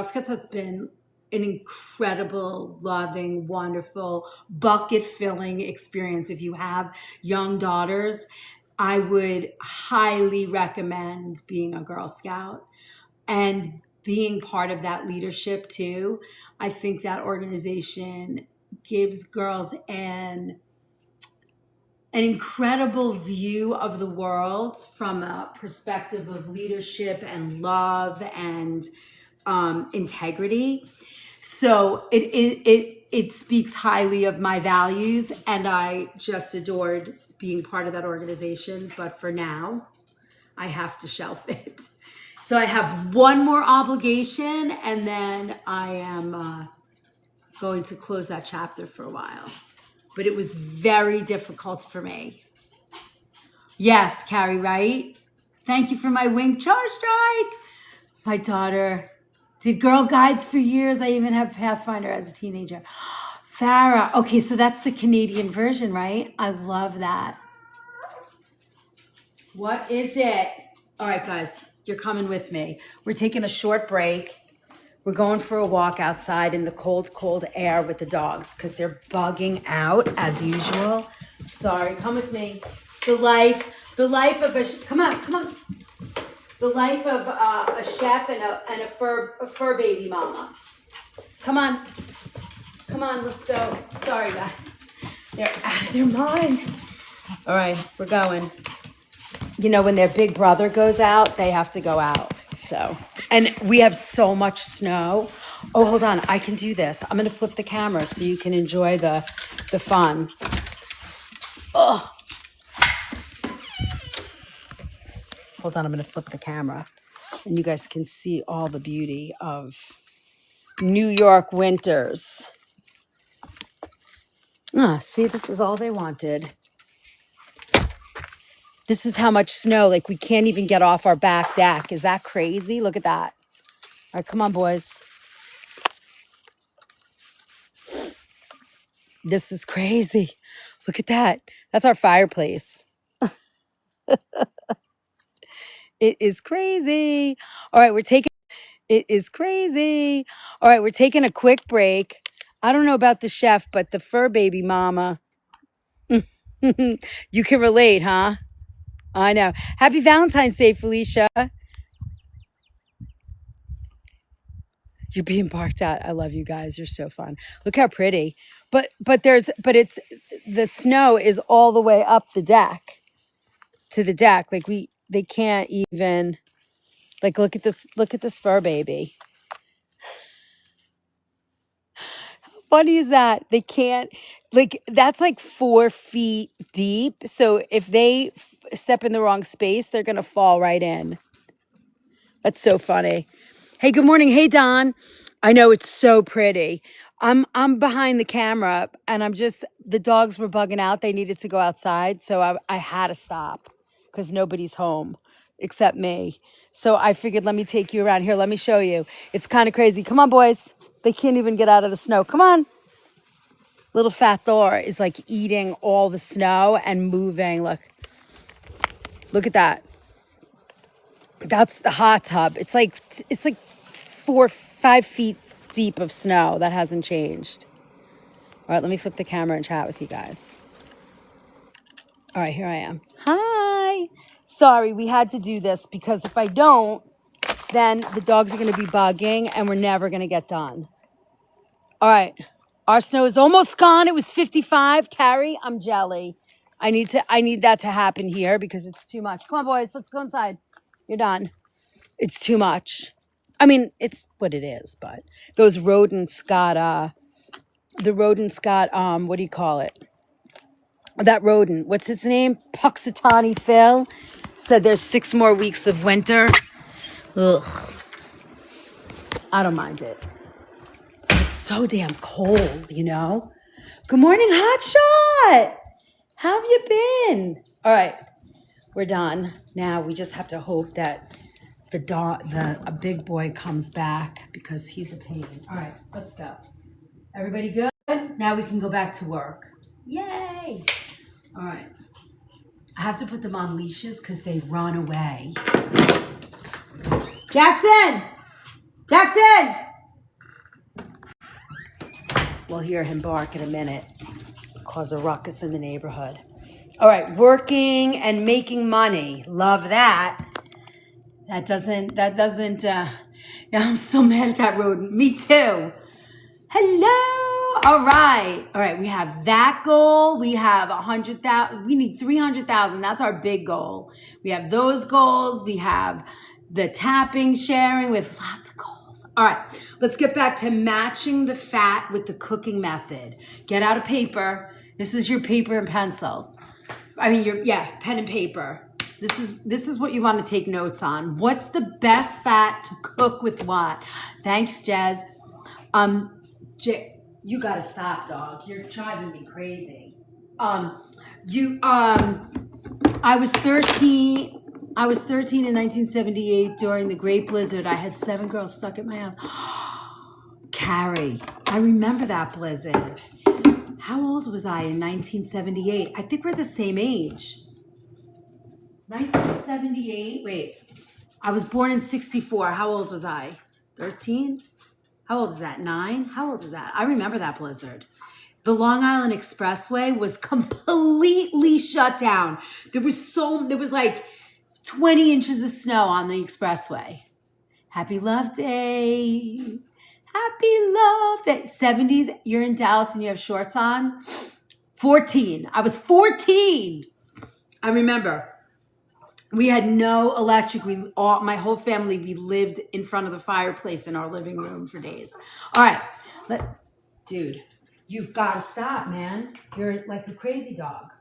Scouts has been an incredible, loving, wonderful, bucket-filling experience. If you have young daughters, I would highly recommend being a Girl Scout and being part of that leadership too. I think that organization gives girls an incredible view of the world from a perspective of leadership and love and integrity. So it speaks highly of my values, and I just adored being part of that organization. But for now, I have to shelf it. So I have one more obligation, and then I am going to close that chapter for a while. But it was very difficult for me. Yes, Carrie, right? Thank you for my wing charge strike. My daughter did Girl Guides for years. I even have Pathfinder as a teenager. Farah. Okay, so that's the Canadian version, right? I love that. What is it? All right, guys, you're coming with me. We're taking a short break. We're going for a walk outside in the cold, cold air with the dogs because they're bugging out as usual. Sorry, come with me. The life of come on. The life of a chef and a fur baby mama. Come on, let's go. Sorry, guys, they're out of their minds. All right, we're going. You know, when their big brother goes out, they have to go out. So, and we have so much snow. Oh, hold on, I can do this. I'm gonna flip the camera so you can enjoy the fun. Oh. Hold on, I'm gonna flip the camera and you guys can see all the beauty of New York winters. See, this is all they wanted. This is how much snow, like we can't even get off our back deck. Is that crazy? Look at that. All right, come on, boys. This is crazy. Look at that. That's our fireplace. It is crazy. All right, it is crazy. All right, we're taking a quick break. I don't know about the chef, but the fur baby mama, you can relate, huh? I know. Happy Valentine's Day, Felicia. You're being barked at. I love you guys. You're so fun. Look how pretty. But it's the snow is all the way up the deck to the deck. Like they can't even like look at this fur baby. How funny is that? They can't like that's like 4 feet deep. So if they step in the wrong space, they're gonna fall right in. That's so funny. Hey, good morning. Hey, Don. I know it's so pretty. I'm behind the camera and the dogs were bugging out. They needed to go outside. So I had to stop because nobody's home except me. So I figured, let me take you around here. Let me show you. It's kind of crazy. Come on, boys. They can't even get out of the snow. Come on. Little fat Thor is like eating all the snow and moving. Look at that. That's the hot tub. It's like 4-5 feet deep of snow. That hasn't changed. All right, let me flip the camera and chat with you guys. All right, here I am. Hi. Sorry, we had to do this because if I don't, then the dogs are going to be bugging and we're never going to get done. All right, our snow is almost gone. It was 55. Carrie, I'm jelly. I need that to happen here because it's too much. Come on, boys, let's go inside. You're done. It's too much. I mean, it's what it is, but those rodents got, what do you call it? That rodent, what's its name? Puxatawny Phil said there's 6 more weeks of winter. Ugh. I don't mind it. It's so damn cold, you know? Good morning, Hotshot. How have you been? All right, we're done. Now we just have to hope that a big boy comes back because he's a pain. All right, let's go. Everybody good? Now we can go back to work. Yay! All right. I have to put them on leashes because they run away. Jackson! We'll hear him bark in a minute. Cause a ruckus in the neighborhood. All right, working and making money. Love that. That doesn't, yeah, I'm still mad at that rodent. Me too. Hello. All right. We have that goal. We have 100,000. We need 300,000. That's our big goal. We have those goals. We have the tapping, sharing. We have lots of goals. oils. All right, let's get back to matching the fat with the cooking method. Get out a paper. This is your paper and pencil. Pen and paper. This is what you want to take notes on. What's the best fat to cook with what? Thanks, Jez. You gotta stop, dog. You're driving me crazy. I was 13 in 1978 during the Great Blizzard. I had 7 girls stuck at my house. Carrie, I remember that blizzard. How old was I in 1978? I think we're the same age. 1978, wait. I was born in 64. How old was I? 13? How old is that? 9? How old is that? I remember that blizzard. The Long Island Expressway was completely shut down. There was like 20 inches of snow on the expressway. Happy Love Day. Happy Love Day. 70s, you're in Dallas and you have shorts on. 14. I was 14. I remember. We had no electric. My whole family, we lived in front of the fireplace in our living room for days. All right. Dude, you've got to stop, man. You're like a crazy dog.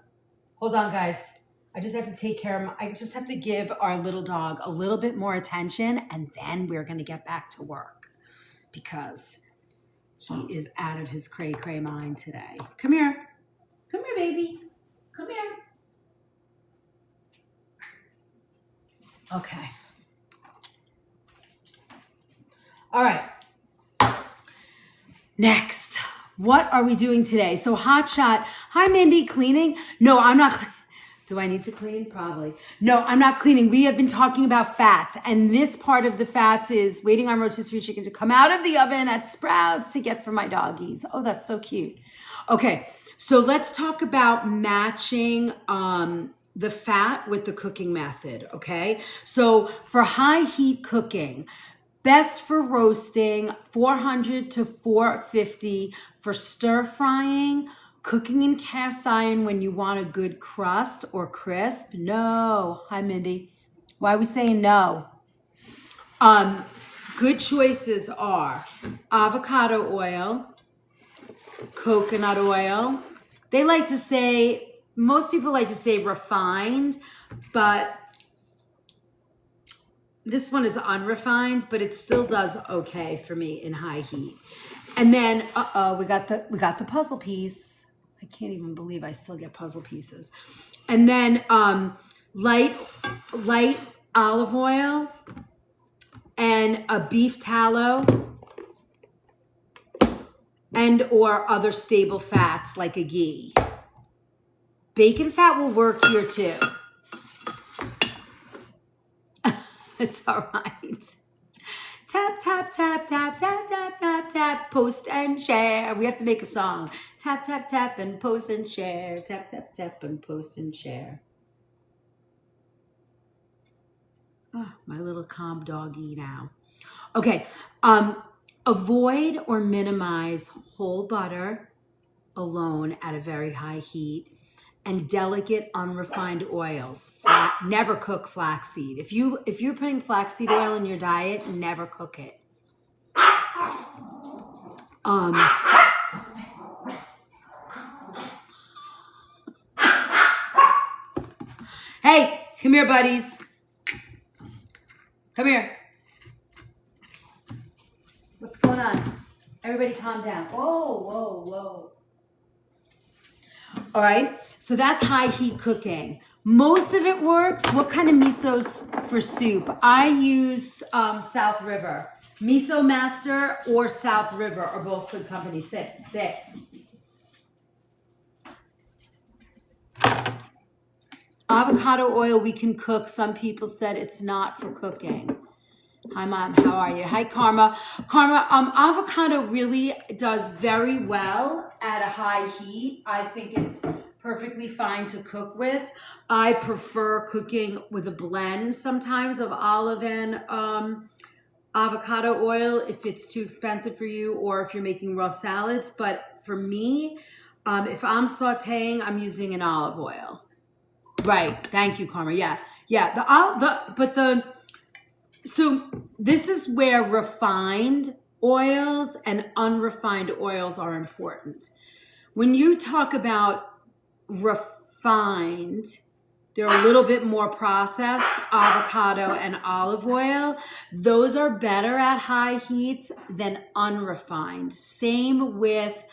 Hold on, guys. I just have to take care of I just have to give our little dog a little bit more attention, and then we're going to get back to work because he is out of his cray-cray mind today. Come here. Come here, baby. Come here. Okay. All right. Next, what are we doing today? So hot shot. Hi, Mindy, cleaning? No, I'm not. Do I need to clean? Probably. No, I'm not cleaning. We have been talking about fats, and this part of the fats is waiting on rotisserie chicken to come out of the oven at Sprouts to get for my doggies. Oh, that's so cute. Okay, so let's talk about matching the fat with the cooking method, okay? So for high heat cooking, best for roasting, 400 to 450. For stir frying, cooking in cast iron when you want a good crust or crisp. No. Hi, Mindy. Why are we saying no? Good choices are avocado oil, coconut oil. Most people like to say refined, but this one is unrefined, but it still does okay for me in high heat. And then, we got the puzzle piece. I can't even believe I still get puzzle pieces. And then light olive oil and a beef tallow and or other stable fats like a ghee. Bacon fat will work here too. It's all right. Tap, tap, tap, tap, tap, tap, tap, tap, post and share. We have to make a song. Tap, tap, tap, and post and share. Tap, tap, tap, and post and share. Oh, my little calm doggy now. Okay. Avoid or minimize whole butter alone at a very high heat. And delicate unrefined oils. Never cook flaxseed. If you're putting flaxseed oil in your diet, never cook it. Hey, come here, buddies. Come here. What's going on? Everybody calm down. Whoa, whoa, whoa. All right, so that's high heat cooking. Most of it works. What kind of misos for soup? I use South River. Miso Master or South River are both good companies. Sit. Avocado oil we can cook. Some people said it's not for cooking. Hi, Mom. How are you? Hi, Karma. Avocado really does very well at a high heat. I think it's perfectly fine to cook with. I prefer cooking with a blend sometimes of olive and avocado oil if it's too expensive for you or if you're making raw salads. But for me, if I'm sauteing, I'm using an olive oil. Right. Thank you, Karma. Yeah. So this is where refined oils and unrefined oils are important. When you talk about refined, they're a little bit more processed, avocado and olive oil. Those are better at high heats than unrefined. Same with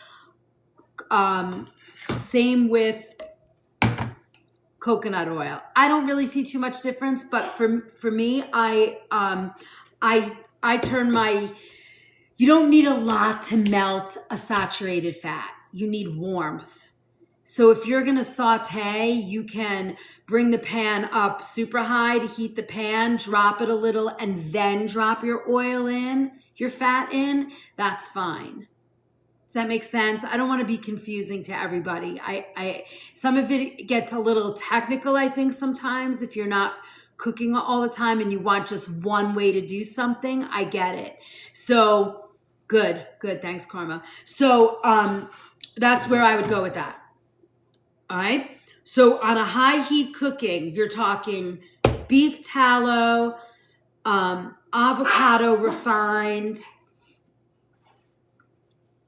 coconut oil. I don't really see too much difference, but for me, I turn my, you don't need a lot to melt a saturated fat. You need warmth. So if you're gonna saute, you can bring the pan up super high to heat the pan, drop it a little, and then drop your oil in, your fat in. That's fine. Does that make sense? I don't want to be confusing to everybody. Some of it gets a little technical, I think, sometimes if you're not cooking all the time and you want just one way to do something. I get it. So good. Thanks, Karma. So that's where I would go with that. All right. So on a high heat cooking, you're talking beef tallow, avocado refined,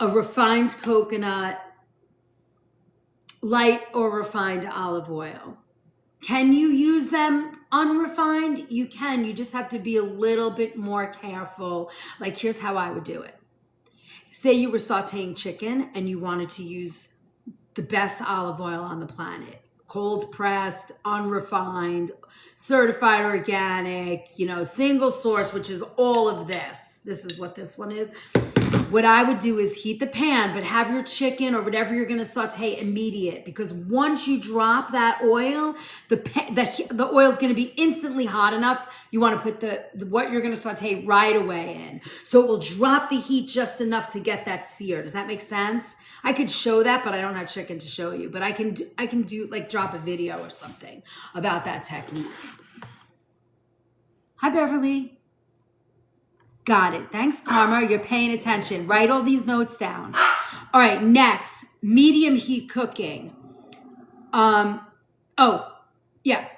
a refined coconut, light or refined olive oil. Can you use them unrefined? You can. You just have to be a little bit more careful. Like, here's how I would do it. Say you were sauteing chicken and you wanted to use the best olive oil on the planet. Cold pressed, unrefined, certified organic, single source, which is all of this. This is what this one is. What I would do is heat the pan, but have your chicken or whatever you're going to saute immediate, because once you drop that oil, the oil is going to be instantly hot enough. You want to put what you're going to saute right away in. So it will drop the heat just enough to get that sear. Does that make sense? I could show that, but I don't have chicken to show you, but I can do like drop a video or something about that technique. Hi, Beverly. Got it. Thanks, Karma. You're paying attention. Write all these notes down. All right, next, medium heat cooking.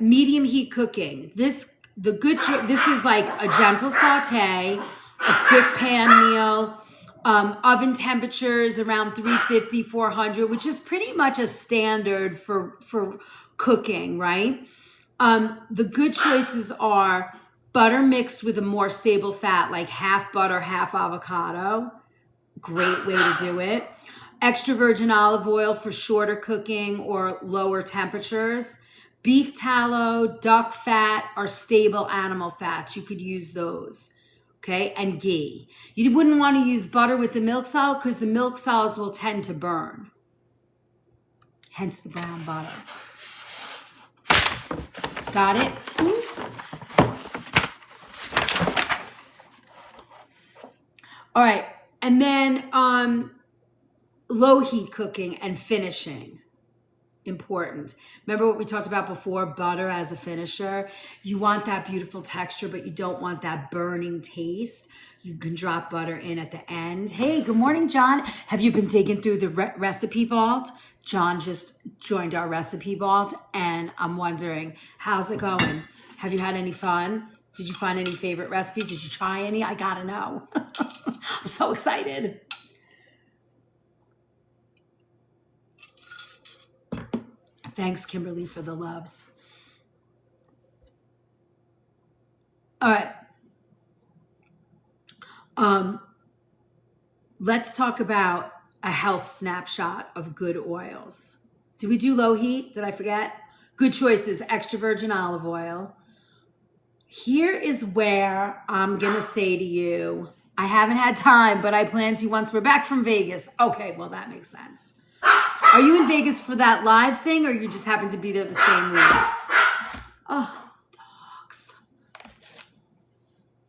Medium heat cooking. This is like a gentle saute, a quick pan meal. Oven temperatures around 350, 400, which is pretty much a standard for cooking, right? The good choices are butter mixed with a more stable fat, like half butter, half avocado. Great way to do it. Extra virgin olive oil for shorter cooking or lower temperatures. Beef tallow, duck fat, or stable animal fats. You could use those. Okay, and ghee. You wouldn't want to use butter with the milk solid because the milk solids will tend to burn. Hence the brown butter. Got it? Oops. All right, and then low heat cooking and finishing. Important. Remember what we talked about before, butter as a finisher? You want that beautiful texture, but you don't want that burning taste. You can drop butter in at the end. Hey, good morning, John. Have you been digging through the recipe vault? John just joined our recipe vault, and I'm wondering, how's it going? Have you had any fun? Did you find any favorite recipes? Did you try any? I gotta know. I'm so excited. Thanks, Kimberly, for the loves. All right. Let's talk about a health snapshot of good oils. Did we do low heat? Did I forget? Good choices, extra virgin olive oil. Here is where I'm going to say to you, I haven't had time, but I plan to once we're back from Vegas. Okay, well, that makes sense. Are you in Vegas for that live thing, or you just happen to be there the same week? Oh, dogs.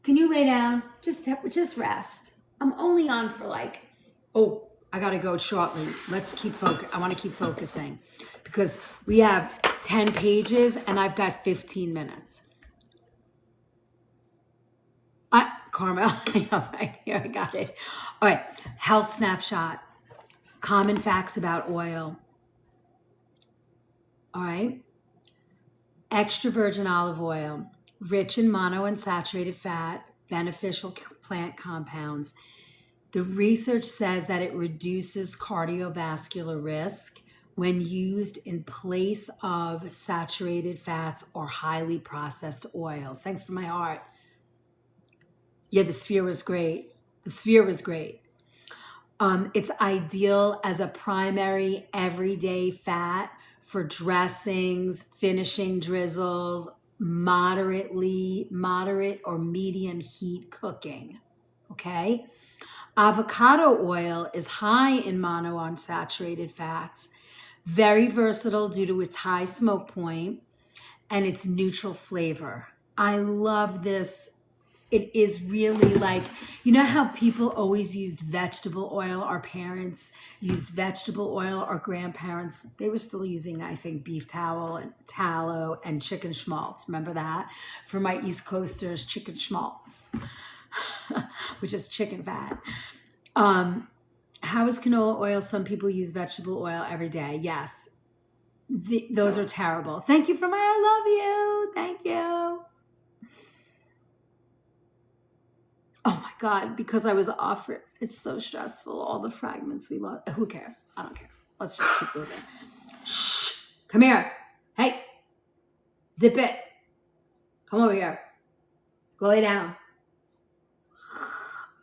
Can you lay down? Just rest. I'm only on for I gotta go shortly. Let's keep focus. I want to keep focusing because we have 10 pages and I've got 15 minutes. Carmel, I know, right here, I got it. All right, health snapshot. Common facts about oil. All right. Extra virgin olive oil. rich in monounsaturated fat, beneficial plant compounds. The research says that it reduces cardiovascular risk when used in place of saturated fats or highly processed oils. Thanks for my heart. Yeah, the sphere was great. The sphere was great. It's ideal as a primary everyday fat for dressings, finishing drizzles, moderate or medium heat cooking. Okay? Avocado oil is high in monounsaturated fats, very versatile due to its high smoke point and its neutral flavor. I love this. It is really like, you know how people always used vegetable oil? Our parents used vegetable oil, our grandparents, they were still using, I think, beef tallow and tallow and chicken schmaltz. Remember that? For my East Coasters, chicken schmaltz, which is chicken fat. How is canola oil? Some people use vegetable oil every day. Yes. Those are terrible. Thank you for my I love you. Thank you. Oh my God, because I was offered, it's so stressful. All the fragments we lost. Who cares? I don't care. Let's just keep moving. Shh. Come here. Hey. Zip it. Come over here. Go lay down.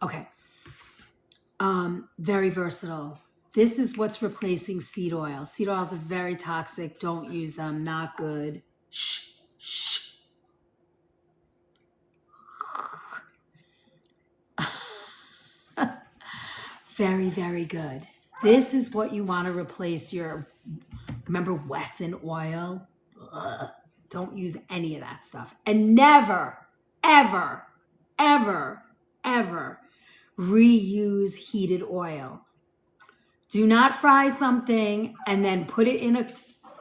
Okay. Very versatile. This is what's replacing seed oil. Seed oils are very toxic. Don't use them. Not good. Shh. Shh. Very, very good. This is what you want to replace your, remember Wesson oil? Ugh. Don't use any of that stuff. And never, ever, ever, ever reuse heated oil. Do not fry something and then put it in a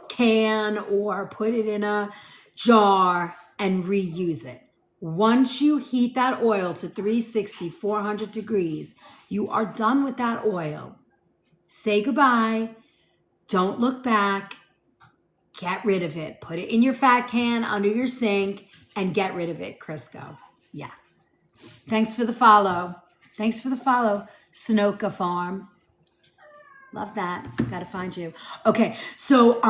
can or put it in a jar and reuse it. Once you heat that oil to 360, 400 degrees, you are done with that oil. Say goodbye. Don't look back. Get rid of it. Put it in your fat can under your sink and get rid of it, Crisco. Yeah. Thanks for the follow. Thanks for the follow, Sunoco Farm. Love that. Got to find you. Okay, so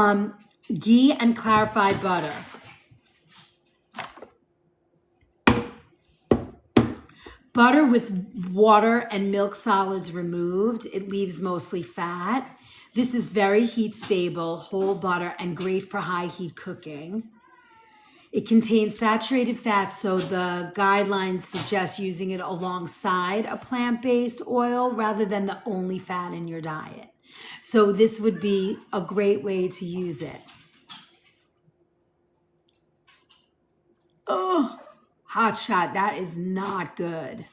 ghee and clarified butter. Butter with water and milk solids removed. It leaves mostly fat. This is very heat stable, whole butter, and great for high heat cooking. It contains saturated fat, so the guidelines suggest using it alongside a plant-based oil rather than the only fat in your diet. So this would be a great way to use it. Oh, hot shot, that is not good.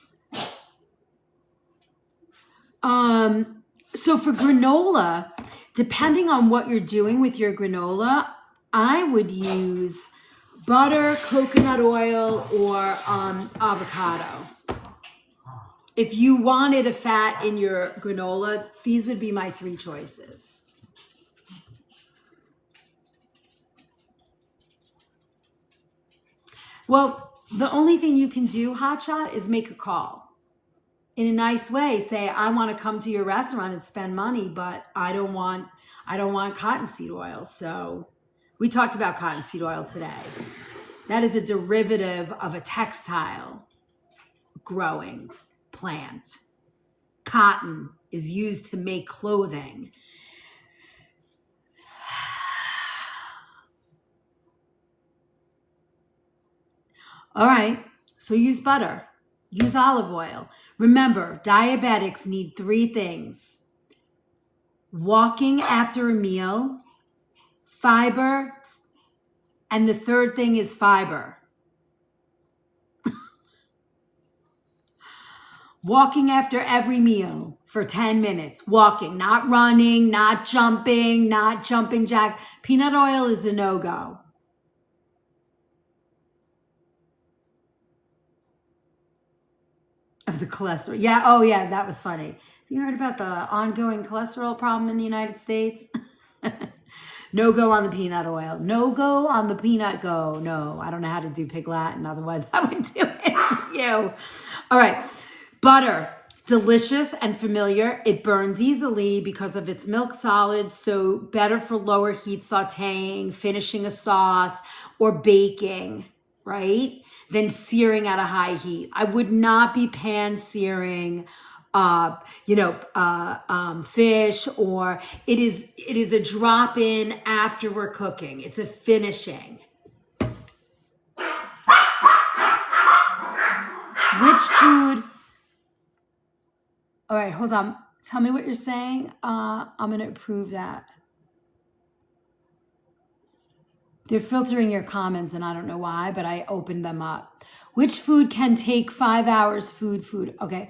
So for granola, depending on what you're doing with your granola, I would use butter, coconut oil, or avocado. If you wanted a fat in your granola, these would be my three choices. Well, the only thing you can do, hotshot, is make a call. In a nice way, say, I want to come to your restaurant and spend money, but I don't want cottonseed oil. So we talked about cottonseed oil today. That is a derivative of a textile growing plant. Cotton is used to make clothing. All right, so use butter, use olive oil. Remember, diabetics need 3 things: walking after a meal, fiber, and the third thing is fiber. Walking after every meal for 10 minutes. Walking, not running, not jumping jack. Peanut oil is a no-go. Of the cholesterol. Yeah, oh yeah, that was funny. Have you heard about the ongoing cholesterol problem in the United States? No go on the peanut oil. No go on the peanut go. No, I don't know how to do Pig Latin. Otherwise, I would do it for you. All right. Butter. Delicious and familiar. It burns easily because of its milk solids. So better for lower heat sauteing, finishing a sauce, or baking, right? Than searing at a high heat. I would not be pan searing fish, or it is a drop in after we're cooking. It's a finishing. Which food? All right, hold on. Tell me what you're saying. I'm going to approve that. They're filtering your comments, and I don't know why, but I opened them up. Which food can take 5 hours? Food. Okay.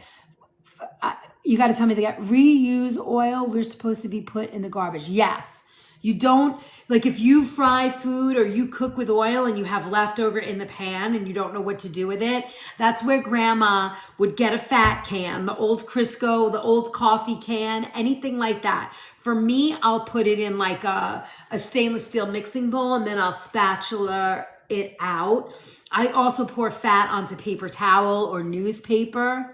You got to tell me reuse oil. We're supposed to be put in the garbage. Yes. You don't, like if you fry food or you cook with oil and you have leftover in the pan and you don't know what to do with it, that's where grandma would get a fat can, the old Crisco, the old coffee can, anything like that. For me, I'll put it in like a stainless steel mixing bowl and then I'll spatula it out. I also pour fat onto paper towel or newspaper.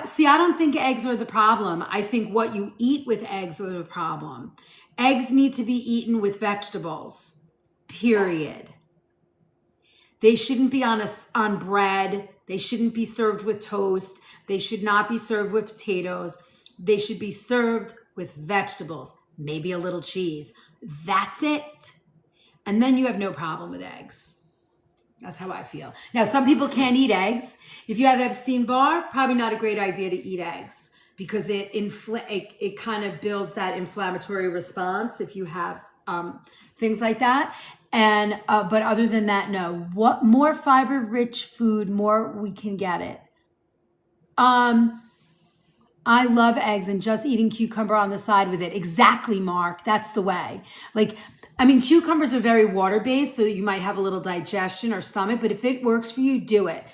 See, I don't think eggs are the problem. I think what you eat with eggs are the problem. Eggs need to be eaten with vegetables, period. They shouldn't be on bread. They shouldn't be served with toast. They should not be served with potatoes. They should be served with vegetables, maybe a little cheese. That's it. And then you have no problem with eggs. That's how I feel. Now, some people can't eat eggs. If you have Epstein-Barr, probably not a great idea to eat eggs because it kind of builds that inflammatory response if you have things like that. And but other than that, no. What more fiber-rich food, more we can get it. I love eggs and just eating cucumber on the side with it. Exactly, Mark. That's the way. Cucumbers are very water-based, so you might have a little digestion or stomach, but if it works for you, do it.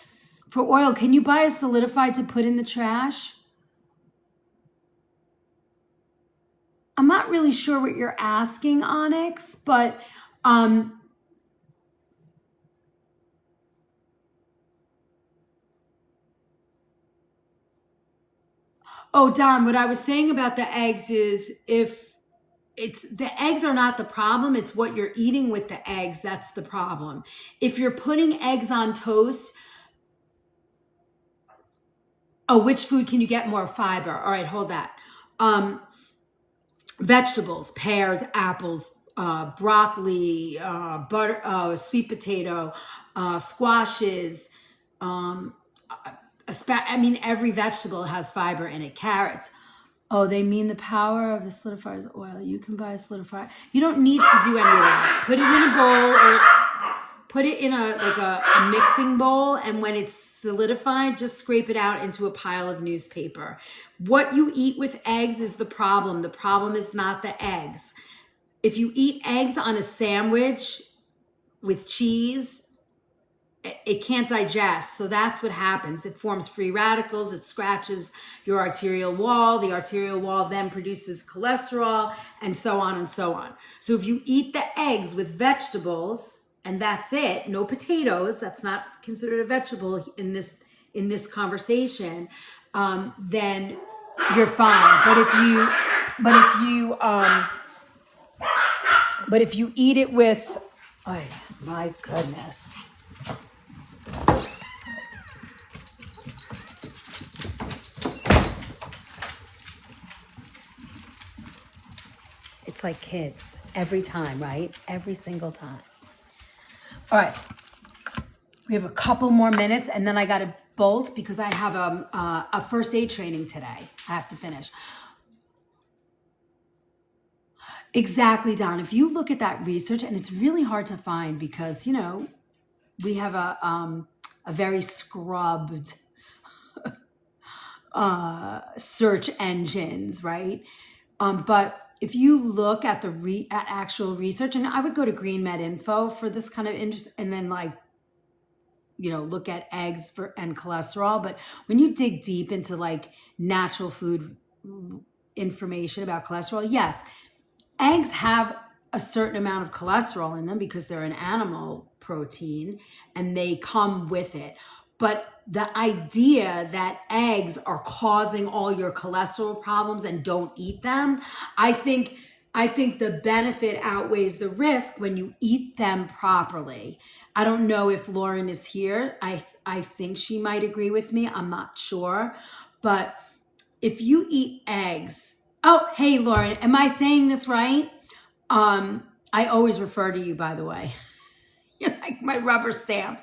For oil, can you buy a solidified to put in the trash? I'm not really sure what you're asking, Onyx, but oh, Don, what I was saying about the eggs is the eggs are not the problem. It's what you're eating with the eggs. That's the problem. If you're putting eggs on toast, which food can you get more fiber? All right, hold that. Vegetables, pears, apples, broccoli, butter, sweet potato, squashes. Every vegetable has fiber in it. Carrots. Oh, they mean the power of the solidifier's oil. You can buy a solidifier. You don't need to do any of that. Put it in a bowl or put it in a mixing bowl, and when it's solidified, just scrape it out into a pile of newspaper. What you eat with eggs is the problem. The problem is not the eggs. If you eat eggs on a sandwich with cheese, it can't digest. So that's what happens. It forms free radicals. It scratches your arterial wall. The arterial wall then produces cholesterol and so on and so on. So if you eat the eggs with vegetables and that's it, no potatoes, that's not considered a vegetable in this conversation, then you're fine. But if you eat it with, oh my goodness. It's like kids every time, right? Every single time. All right. We have a couple more minutes and then I got to bolt because I have a first aid training today. I have to finish. Exactly, Don. If you look at that research, and it's really hard to find because, we have a very scrubbed search engines, right? But if you look at at actual research, and I would go to Green Med Info for this kind of interest, and then look at eggs and cholesterol. But when you dig deep into natural food information about cholesterol. Yes, eggs have a certain amount of cholesterol in them because they're an animal protein and they come with it. But the idea that eggs are causing all your cholesterol problems and don't eat them, I think the benefit outweighs the risk when you eat them properly. I don't know if Lauren is here. I think she might agree with me. I'm not sure. But if you eat eggs, oh, hey, Lauren, am I saying this right? I always refer to you, by the way. You're like my rubber stamp.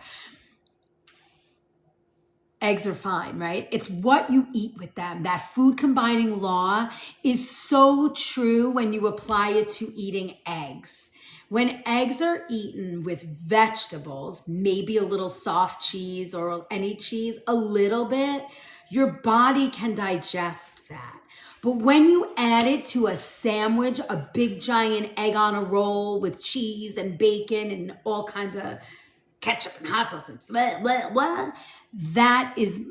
Eggs are fine, right? It's what you eat with them. That food combining law is so true when you apply it to eating eggs. When eggs are eaten with vegetables, maybe a little soft cheese or any cheese, a little bit, your body can digest that. But when you add it to a sandwich, a big giant egg on a roll with cheese and bacon and all kinds of ketchup and hot sauce and blah, blah, blah, that is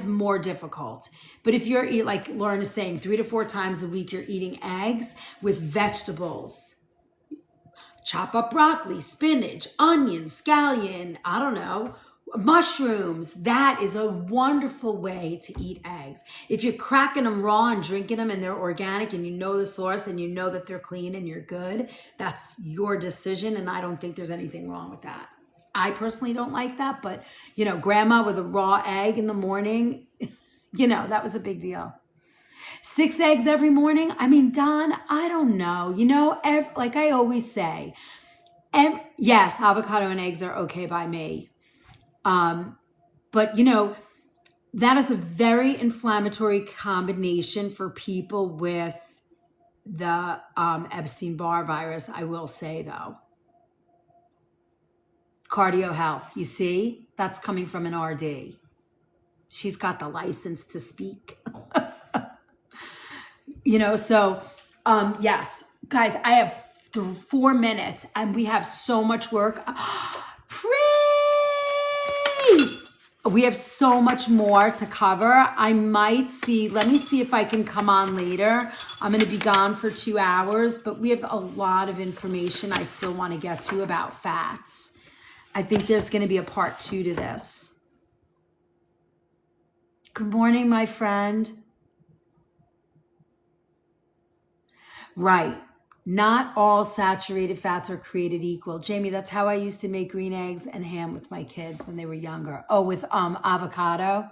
more difficult. But if you're eating, like Lauren is saying, 3 to 4 times a week, you're eating eggs with vegetables. Chop up broccoli, spinach, onion, scallion, I don't know, mushrooms. That is a wonderful way to eat eggs. If you're cracking them raw and drinking them and they're organic and you know the source and you know that they're clean and you're good, that's your decision. And I don't think there's anything wrong with that. I personally don't like that, but grandma with a raw egg in the morning, that was a big deal. 6 eggs every morning. I mean, Don, I don't know. Like I always say, yes, avocado and eggs are okay by me. But that is a very inflammatory combination for people with the Epstein-Barr virus, I will say though. Cardio health, you see, that's coming from an RD. She's got the license to speak. So yes, guys, I have 4 minutes and we have so much work. Pray! We have so much more to cover. let me see if I can come on later. I'm going to be gone for 2 hours, but we have a lot of information I still want to get to about fats. I think there's going to be a part 2 to this. Good morning, my friend. Right. Not all saturated fats are created equal. Jamie, that's how I used to make green eggs and ham with my kids when they were younger. Oh, with avocado.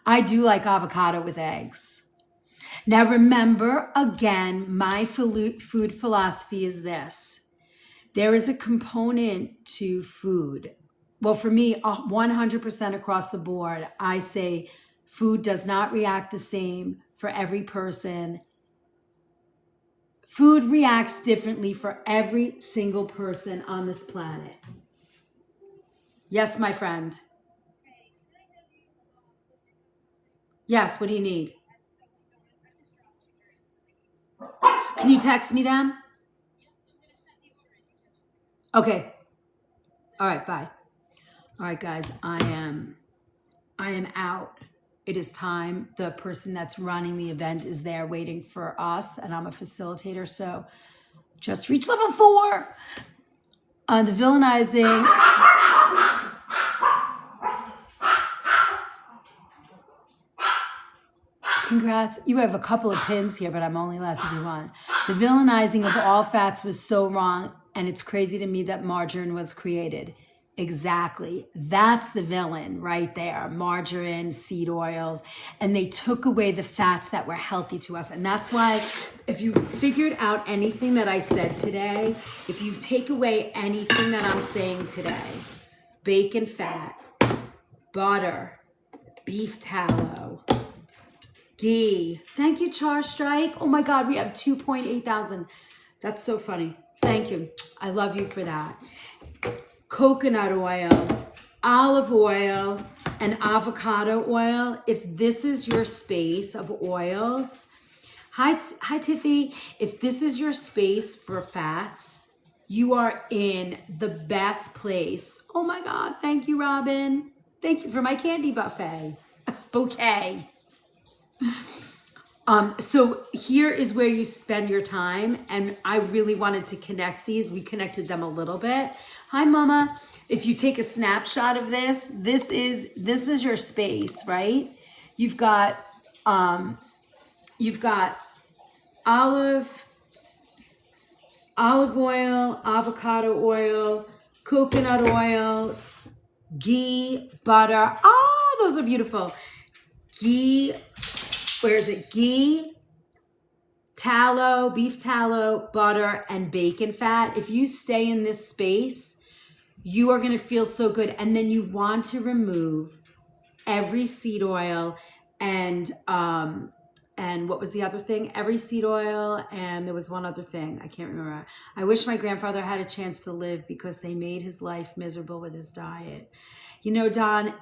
I do like avocado with eggs. Now remember, again, my food philosophy is this. There is a component to food. Well, for me, 100% across the board, I say food does not react the same for every person. Food reacts differently for every single person on this planet. Yes, my friend. Yes, what do you need? Can you text me them? Okay. All right, bye. All right, guys, I am out. It is time. The person that's running the event is there waiting for us, and I'm a facilitator, so just reach level 4. The villainizing. Congrats. You have a couple of pins here, but I'm only allowed to do one. The villainizing of all fats was so wrong, and it's crazy to me that margarine was created. Exactly. That's the villain right there. Margarine, seed oils, and they took away the fats that were healthy to us. And that's why if you figured out anything that I said today, if you take away anything that I'm saying today, bacon fat, butter, beef tallow, ghee. Thank you, Char Strike. Oh my God, we have 2.8 thousand. That's so funny. Thank you. I love you for that. Coconut oil, olive oil, and avocado oil. If this is your space of oils, hi Tiffy. If this is your space for fats, You are in the best place. Oh my God. Thank you, Robin. Thank you for my candy buffet. Bouquet. So here is where you spend your time. And I really wanted to connect these. We connected them a little bit. Hi, Mama. If you take a snapshot of this, this is your space, right? You've got olive oil, avocado oil, coconut oil, ghee, butter. Oh, those are beautiful. Ghee, where is it? Ghee, tallow, beef tallow, butter, and bacon fat. If you stay in this space, you are going to feel so good. And then you want to remove every seed oil and what was the other thing? Every seed oil, and there was one other thing. I can't remember. I wish my grandfather had a chance to live because they made his life miserable with his diet. You know, Don,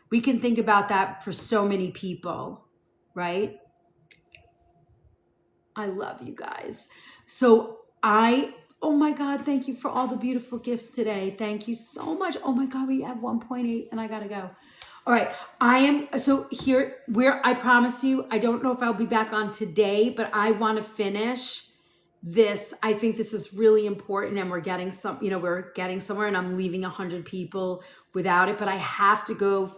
we can think about that for so many people, right? I love you guys. So oh my God, thank you for all the beautiful gifts today. Thank you so much. Oh my God, we have 1.8 and I gotta go. All right, I promise you, I don't know if I'll be back on today, but I want to finish this. I think this is really important and we're getting somewhere and I'm leaving 100 people without it, but I have to go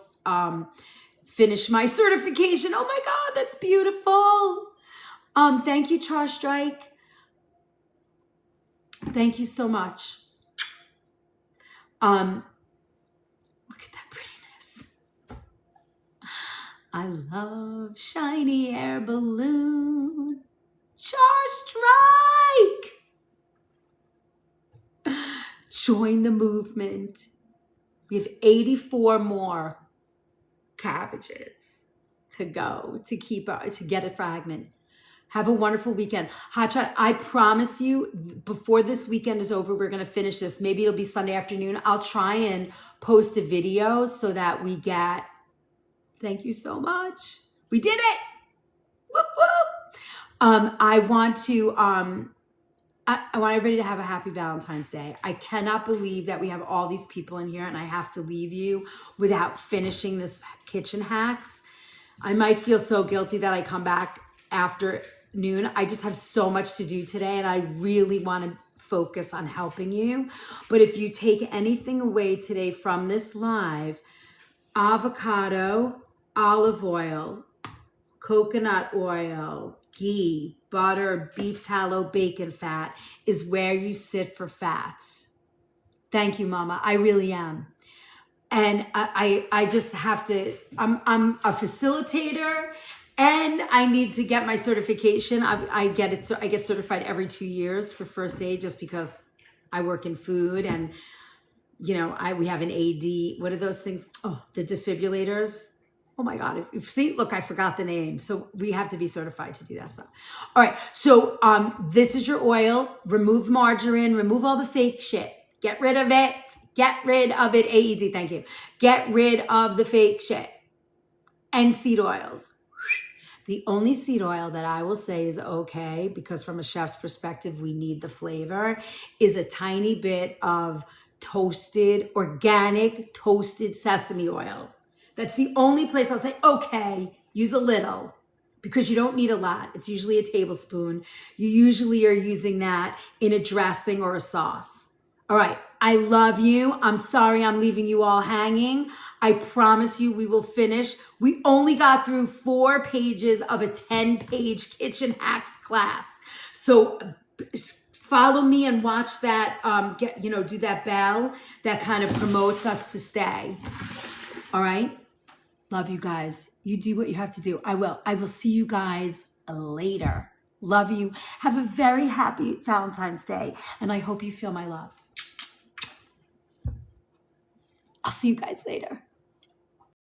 finish my certification. Oh my God, that's beautiful. Thank you, Char Strike. Thank you so much. Look at that prettiness. I love shiny air balloon. Char Strike. Join the movement. We have 84 more cabbages to go to get a fragment. Have a wonderful weekend. Hotshot, I promise you, before this weekend is over, we're going to finish this. Maybe it'll be Sunday afternoon. I'll try and post a video so that we get, thank you so much. We did it. Whoop, whoop. I want everybody to have a happy Valentine's Day. I cannot believe that we have all these people in here and I have to leave you without finishing this kitchen hacks. I might feel so guilty that I come back after noon. I just have so much to do today and I really want to focus on helping you. But if you take anything away today from this live, avocado, olive oil, coconut oil, ghee, butter, beef tallow, bacon fat is where you sit for fats. Thank you, Mama. I really am. And I just have to, I'm a facilitator and I need to get my certification. I get certified every 2 years for first aid just because I work in food and, we have an AD. What are those things? Oh, the defibrillators. Oh my God. Look, I forgot the name. So we have to be certified to do that stuff. All right. So this is your oil. Remove margarine. Remove all the fake shit. Get rid of it. Get rid of it. AED. Thank you. Get rid of the fake shit. And seed oils. The only seed oil that I will say is okay, because from a chef's perspective, we need the flavor, is a tiny bit of organic toasted sesame oil. That's the only place I'll say, okay, use a little, because you don't need a lot. It's usually a tablespoon. You usually are using that in a dressing or a sauce. All right. I love you. I'm sorry I'm leaving you all hanging. I promise you we will finish. We only got through 4 pages of a 10-page kitchen hacks class. So follow me and watch that, do that bell that kind of promotes us to stay. All right. Love you guys. You do what you have to do. I will see you guys later. Love you. Have a very happy Valentine's Day. And I hope you feel my love. I'll see you guys later.